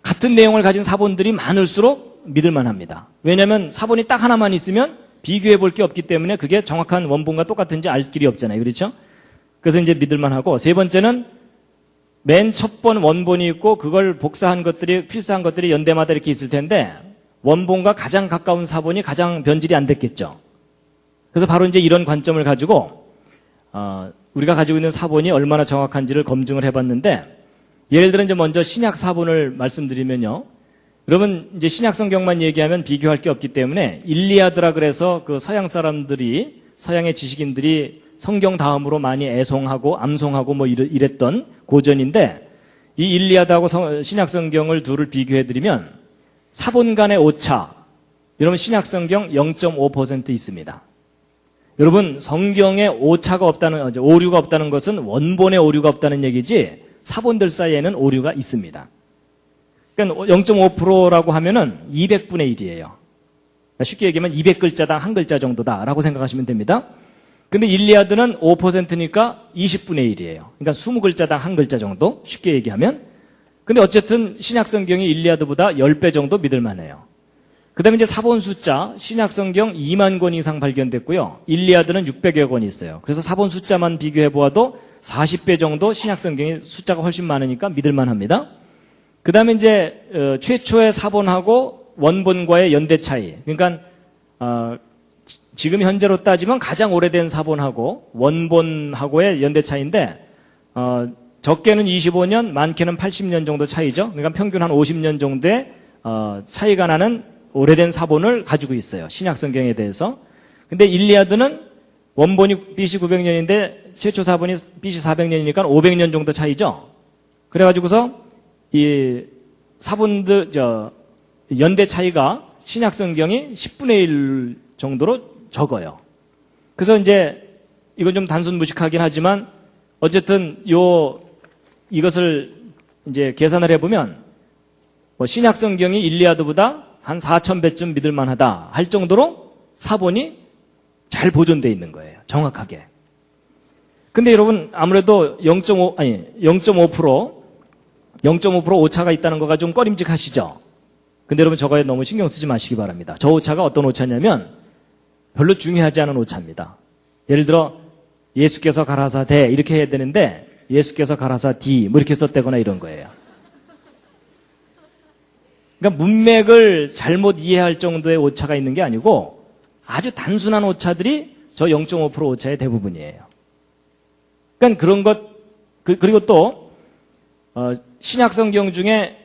같은 내용을 가진 사본들이 많을수록 믿을만합니다. 왜냐하면 사본이 딱 하나만 있으면 비교해 볼 게 없기 때문에 그게 정확한 원본과 똑같은지 알 길이 없잖아요. 그렇죠? 그래서 이제 믿을만하고 세 번째는 맨 첫 번 원본이 있고 그걸 복사한 것들이 필사한 것들이 연대마다 이렇게 있을 텐데 원본과 가장 가까운 사본이 가장 변질이 안 됐겠죠. 그래서 바로 이제 이런 관점을 가지고 우리가 가지고 있는 사본이 얼마나 정확한지를 검증을 해봤는데 예를 들어 이제 먼저 신약 사본을 말씀드리면요. 여러분 이제 신약 성경만 얘기하면 비교할 게 없기 때문에 일리아드라 그래서 그 서양 사람들이 서양의 지식인들이 성경 다음으로 많이 애송하고 암송하고 뭐 이랬던 고전인데 이 일리아드하고 신약 성경을 둘을 비교해드리면 사본 간의 오차 여러분 신약 성경 0.5% 있습니다. 여러분 성경에 오차가 없다는 오류가 없다는 것은 원본에 오류가 없다는 얘기지 사본들 사이에는 오류가 있습니다. 그러니까 0.5%라고 하면은 200분의 1이에요. 쉽게 얘기하면 200글자당 한 글자 정도다라고 생각하시면 됩니다. 근데 일리아드는 5%니까 20분의 1이에요. 그러니까 20글자당 한 글자 정도 쉽게 얘기하면. 근데 어쨌든 신약성경이 일리아드보다 10배 정도 믿을만해요. 그 다음에 이제 사본 숫자 신약성경 2만 권 이상 발견됐고요. 일리아드는 600여 권이 있어요. 그래서 사본 숫자만 비교해 보아도 40배 정도 신약성경의 숫자가 훨씬 많으니까 믿을만합니다. 그 다음에 이제 최초의 사본하고 원본과의 연대 차이. 그러니까 지금 현재로 따지면 가장 오래된 사본하고 원본하고의 연대 차이인데 적게는 25년, 많게는 80년 정도 차이죠. 그러니까 평균 한 50년 정도의 차이가 나는 오래된 사본을 가지고 있어요. 신약성경에 대해서. 근데 일리아드는 원본이 BC 900년인데 최초 사본이 BC 400년이니까 500년 정도 차이죠. 그래가지고서 이 사본들 연대 차이가 신약성경이 10분의 1 정도로 적어요. 그래서 이제 이건 좀 단순 무식하긴 하지만 어쨌든 이것을 이제 계산을 해보면 신약성경이 일리아드보다 한 4,000배쯤 믿을만하다 할 정도로 사본이 잘 보존되어 있는 거예요. 정확하게. 근데 여러분 아무래도 0.5% 오차가 있다는 거가 좀 꺼림직하시죠? 근데 여러분 저거에 너무 신경 쓰지 마시기 바랍니다. 저 오차가 어떤 오차냐면 별로 중요하지 않은 오차입니다. 예를 들어 예수께서 가라사대 이렇게 해야 되는데 예수께서 가라사디 뭐 이렇게 썼다거나 이런 거예요. 그러니까 문맥을 잘못 이해할 정도의 오차가 있는 게 아니고 아주 단순한 오차들이 저 0.5% 오차의 대부분이에요. 그러니까 그런 것 그리고 또 신약성경 중에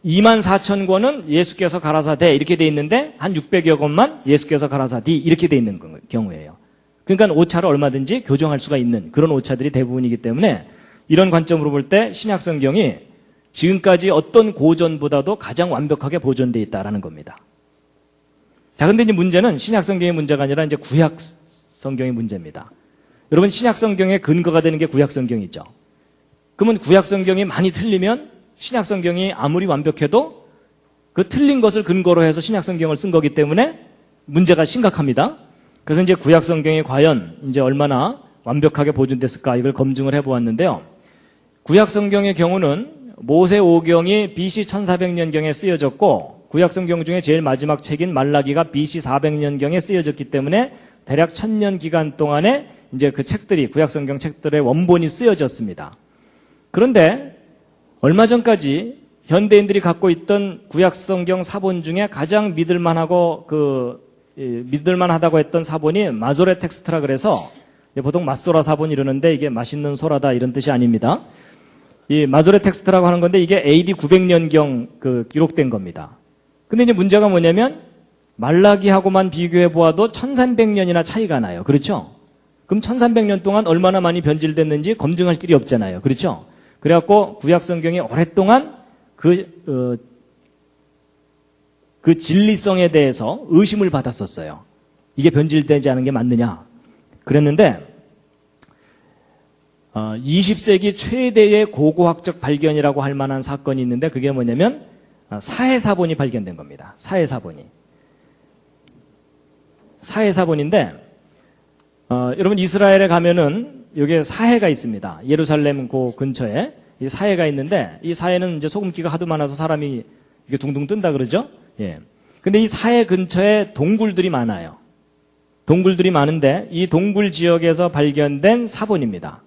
24,000권은 예수께서 가라사대 이렇게 돼 있는데 한 600여 권만 예수께서 가라사디 이렇게 돼 있는 경우예요. 그러니까 오차를 얼마든지 교정할 수가 있는 그런 오차들이 대부분이기 때문에 이런 관점으로 볼 때 신약성경이 지금까지 어떤 고전보다도 가장 완벽하게 보존되어 있다라는 겁니다. 자, 근데 이제 문제는 신약성경의 문제가 아니라 이제 구약성경의 문제입니다. 여러분 신약성경의 근거가 되는 게 구약성경이죠. 그러면 구약성경이 많이 틀리면 신약성경이 아무리 완벽해도 그 틀린 것을 근거로 해서 신약성경을 쓴 거기 때문에 문제가 심각합니다. 그래서 이제 구약성경이 과연 이제 얼마나 완벽하게 보존됐을까 이걸 검증을 해보았는데요. 구약성경의 경우는 모세 오경이 BC 1400년경에 쓰여졌고 구약성경 중에 제일 마지막 책인 말라기가 BC 400년경에 쓰여졌기 때문에 대략 1000년 기간 동안에 이제 그 책들이 구약성경 책들의 원본이 쓰여졌습니다. 그런데 얼마 전까지 현대인들이 갖고 있던 구약성경 사본 중에 가장 믿을만하다고 했던 사본이 마소레 텍스트라 그래서 보통 맛소라 사본 이러는데 이게 맛있는 소라다 이런 뜻이 아닙니다. 이 마소레 텍스트라고 하는 건데 이게 AD 900년경 기록된 겁니다. 근데 이제 문제가 뭐냐면 말라기하고만 비교해 보아도 1300년이나 차이가 나요. 그렇죠? 그럼 1300년 동안 얼마나 많이 변질됐는지 검증할 길이 없잖아요. 그렇죠? 그래갖고 구약성경이 오랫동안 그 진리성에 대해서 의심을 받았었어요. 이게 변질되지 않은 게 맞느냐. 그랬는데 20세기 최대의 고고학적 발견이라고 할 만한 사건이 있는데 그게 뭐냐면 사해사본이 발견된 겁니다. 사해사본인데 여러분 이스라엘에 가면은 여기에 사해가 있습니다. 예루살렘 그 근처에 이 사해가 있는데 이 사해는 이제 소금기가 하도 많아서 사람이 이게 둥둥 뜬다 그러죠? 예. 근데 이 사해 근처에 동굴들이 많아요. 동굴들이 많은데 이 동굴 지역에서 발견된 사본입니다.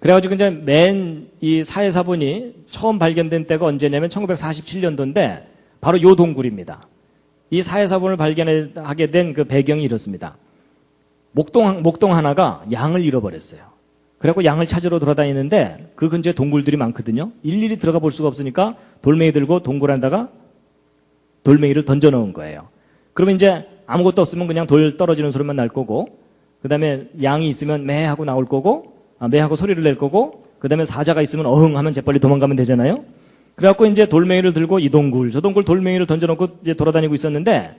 그래가지고 이제 맨 이 사해 사본이 처음 발견된 때가 언제냐면 1947년도인데 바로 요 동굴입니다. 이 사해 사본을 발견하게 된 그 배경이 이렇습니다. 목동 하나가 양을 잃어버렸어요. 그래갖고 양을 찾으러 돌아다니는데 그 근처에 동굴들이 많거든요. 일일이 들어가 볼 수가 없으니까 돌멩이 들고 동굴 안다가 돌멩이를 던져 넣은 거예요. 그러면 이제 아무것도 없으면 그냥 돌 떨어지는 소리만 날 거고 그 다음에 양이 있으면 매 하고 나올 거고 매 하고 소리를 낼 거고 그 다음에 사자가 있으면 어흥 하면 재빨리 도망가면 되잖아요. 그래갖고 이제 돌멩이를 들고 이 동굴 저 동굴 돌멩이를 던져놓고 이제 돌아다니고 있었는데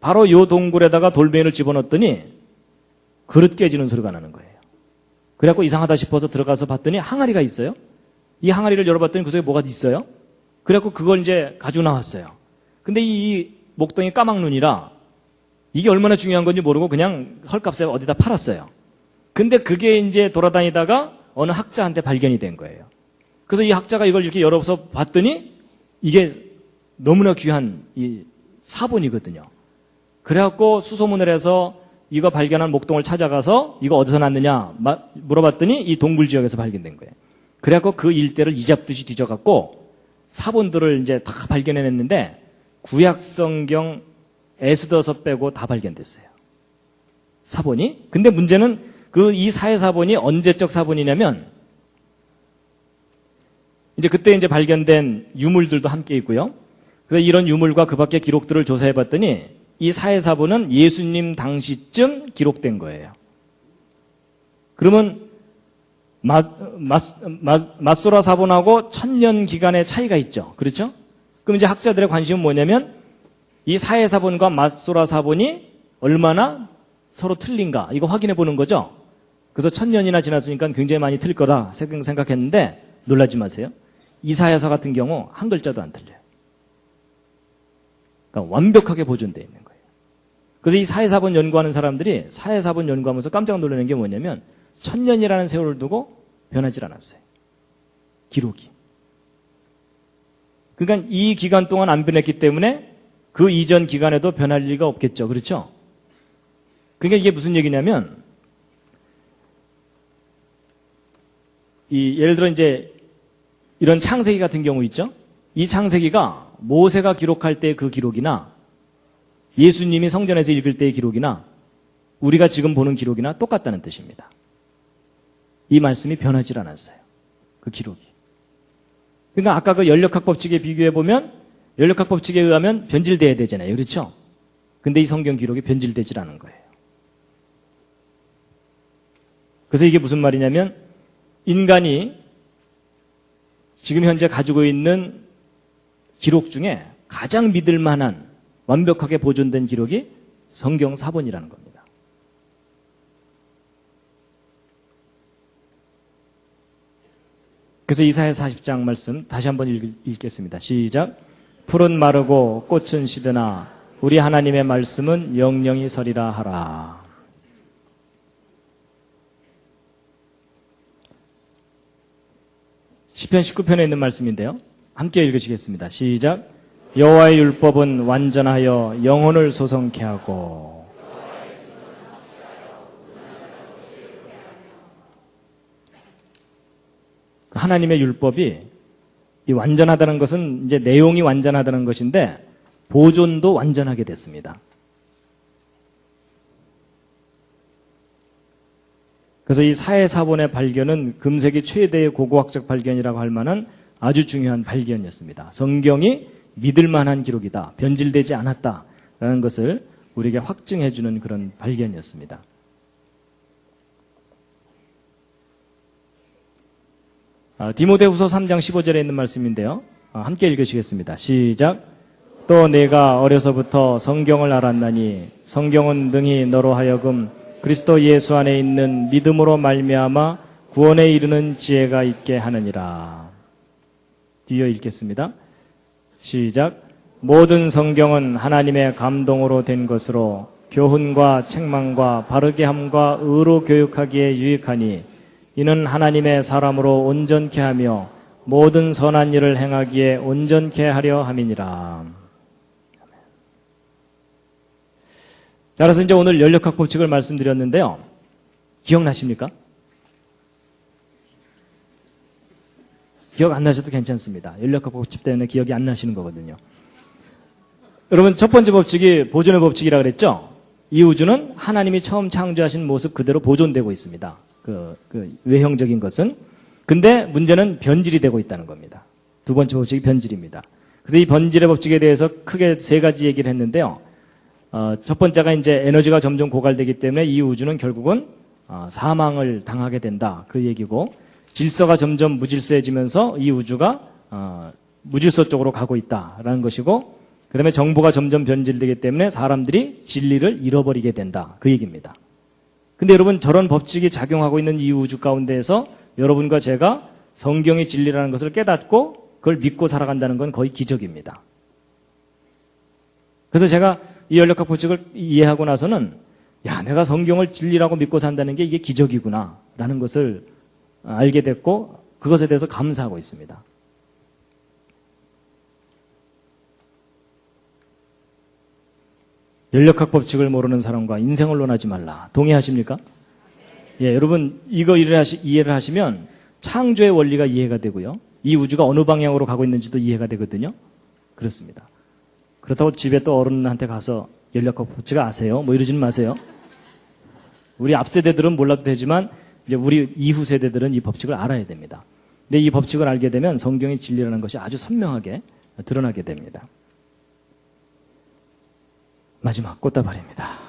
바로 요 동굴에다가 돌멩이를 집어넣었더니 그릇 깨지는 소리가 나는 거예요. 그래갖고 이상하다 싶어서 들어가서 봤더니 항아리가 있어요. 이 항아리를 열어봤더니 그 속에 뭐가 있어요. 그래갖고 그걸 이제 가지고 나왔어요. 근데 이 목동이 까막눈이라 이게 얼마나 중요한 건지 모르고 그냥 헐값에 어디다 팔았어요. 근데 그게 이제 돌아다니다가 어느 학자한테 발견이 된 거예요. 그래서 이 학자가 이걸 이렇게 열어서 봤더니 이게 너무나 귀한 이 사본이거든요. 그래갖고 수소문을 해서 이거 발견한 목동을 찾아가서 이거 어디서 났느냐 물어봤더니 이 동굴 지역에서 발견된 거예요. 그래갖고 그 일대를 이잡듯이 뒤져갖고 사본들을 이제 다 발견해냈는데 구약성경 에스더서 빼고 다 발견됐어요. 사본이. 근데 문제는 이 사해 사본이 언제적 사본이냐면 이제 그때 이제 발견된 유물들도 함께 있고요. 그래서 이런 유물과 그 밖의 기록들을 조사해 봤더니 이 사해사본은 예수님 당시쯤 기록된 거예요. 그러면 맞소라 사본하고 1000년 기간의 차이가 있죠. 그렇죠? 그럼 이제 학자들의 관심은 뭐냐면 이 사해사본과 맞소라 사본이 얼마나 서로 틀린가 이거 확인해 보는 거죠. 그래서 1000년이나 지났으니까 굉장히 많이 틀릴 거다 생각했는데 놀라지 마세요. 이사야서 같은 경우 한 글자도 안 틀려요. 그러니까 완벽하게 보존되어 있는 거예요. 그래서 이 사해사본 연구하는 사람들이 사해사본 연구하면서 깜짝 놀라는 게 뭐냐면 1000년이라는 세월을 두고 변하지 않았어요. 기록이. 그러니까 이 기간 동안 안 변했기 때문에 그 이전 기간에도 변할 리가 없겠죠. 그렇죠? 그러니까 이게 무슨 얘기냐면 예를 들어 이제 이런 창세기 같은 경우 있죠? 이 창세기가 모세가 기록할 때 그 기록이나 예수님이 성전에서 읽을 때의 기록이나 우리가 지금 보는 기록이나 똑같다는 뜻입니다. 이 말씀이 변하지 않았어요. 그 기록이. 그러니까 아까 그 연력학 법칙에 비교해 보면 연력학 법칙에 의하면 변질돼야 되잖아요. 그렇죠? 근데 이 성경 기록이 변질되질 않은 거예요. 그래서 이게 무슨 말이냐면 인간이 지금 현재 가지고 있는 기록 중에 가장 믿을 만한 완벽하게 보존된 기록이 성경 사본이라는 겁니다. 그래서 이사야 40장 말씀 다시 한번 읽겠습니다. 시작. 풀은 마르고 꽃은 시드나 우리 하나님의 말씀은 영영이 서리라 하라. 시편 19편에 있는 말씀인데요. 함께 읽으시겠습니다. 시작. 여호와의 율법은 완전하여 영혼을 소성케 하고 하나님의 율법이 이 완전하다는 것은 이제 내용이 완전하다는 것인데 보존도 완전하게 됐습니다. 그래서 이 사해사본의 발견은 금세기 최대의 고고학적 발견이라고 할 만한 아주 중요한 발견이었습니다. 성경이 믿을 만한 기록이다. 변질되지 않았다라는 것을 우리에게 확증해 주는 그런 발견이었습니다. 디모데후서 3장 15절에 있는 말씀인데요. 함께 읽으시겠습니다. 시작. 또 내가 어려서부터 성경을 알았나니 성경은 능히 너로 하여금 그리스도 예수 안에 있는 믿음으로 말미암아 구원에 이르는 지혜가 있게 하느니라. 뒤이어 읽겠습니다. 시작. 모든 성경은 하나님의 감동으로 된 것으로 교훈과 책망과 바르게 함과 의로 교육하기에 유익하니 이는 하나님의 사람으로 온전케 하며 모든 선한 일을 행하기에 온전케 하려 함이니라. 자, 그래서 이제 오늘 연력학 법칙을 말씀드렸는데요. 기억나십니까? 기억 안 나셔도 괜찮습니다. 연력학 법칙 때문에 기억이 안 나시는 거거든요. 여러분, 첫 번째 법칙이 보존의 법칙이라고 그랬죠? 이 우주는 하나님이 처음 창조하신 모습 그대로 보존되고 있습니다. 그 외형적인 것은. 근데 문제는 변질이 되고 있다는 겁니다. 두 번째 법칙이 변질입니다. 그래서 이 변질의 법칙에 대해서 크게 세 가지 얘기를 했는데요. 첫 번째가 이제 에너지가 점점 고갈되기 때문에 이 우주는 결국은 사망을 당하게 된다. 그 얘기고, 질서가 점점 무질서해지면서 이 우주가 무질서 쪽으로 가고 있다라는 것이고, 그 다음에 정보가 점점 변질되기 때문에 사람들이 진리를 잃어버리게 된다. 그 얘기입니다. 근데 여러분, 저런 법칙이 작용하고 있는 이 우주 가운데에서 여러분과 제가 성경이 진리라는 것을 깨닫고 그걸 믿고 살아간다는 건 거의 기적입니다. 그래서 제가 이 연력학 법칙을 이해하고 나서는 야, 내가 성경을 진리라고 믿고 산다는 게 이게 기적이구나 라는 것을 알게 됐고 그것에 대해서 감사하고 있습니다. 연력학 법칙을 모르는 사람과 인생을 논하지 말라. 동의하십니까? 예, 여러분 이거 이해를 하시면 창조의 원리가 이해가 되고요. 이 우주가 어느 방향으로 가고 있는지도 이해가 되거든요. 그렇습니다. 그렇다고 집에 또 어른한테 가서 연력학 법칙 아세요? 뭐 이러지는 마세요. 우리 앞 세대들은 몰라도 되지만 이제 우리 이후 세대들은 이 법칙을 알아야 됩니다. 근데 이 법칙을 알게 되면 성경의 진리라는 것이 아주 선명하게 드러나게 됩니다. 마지막 꽃다발입니다.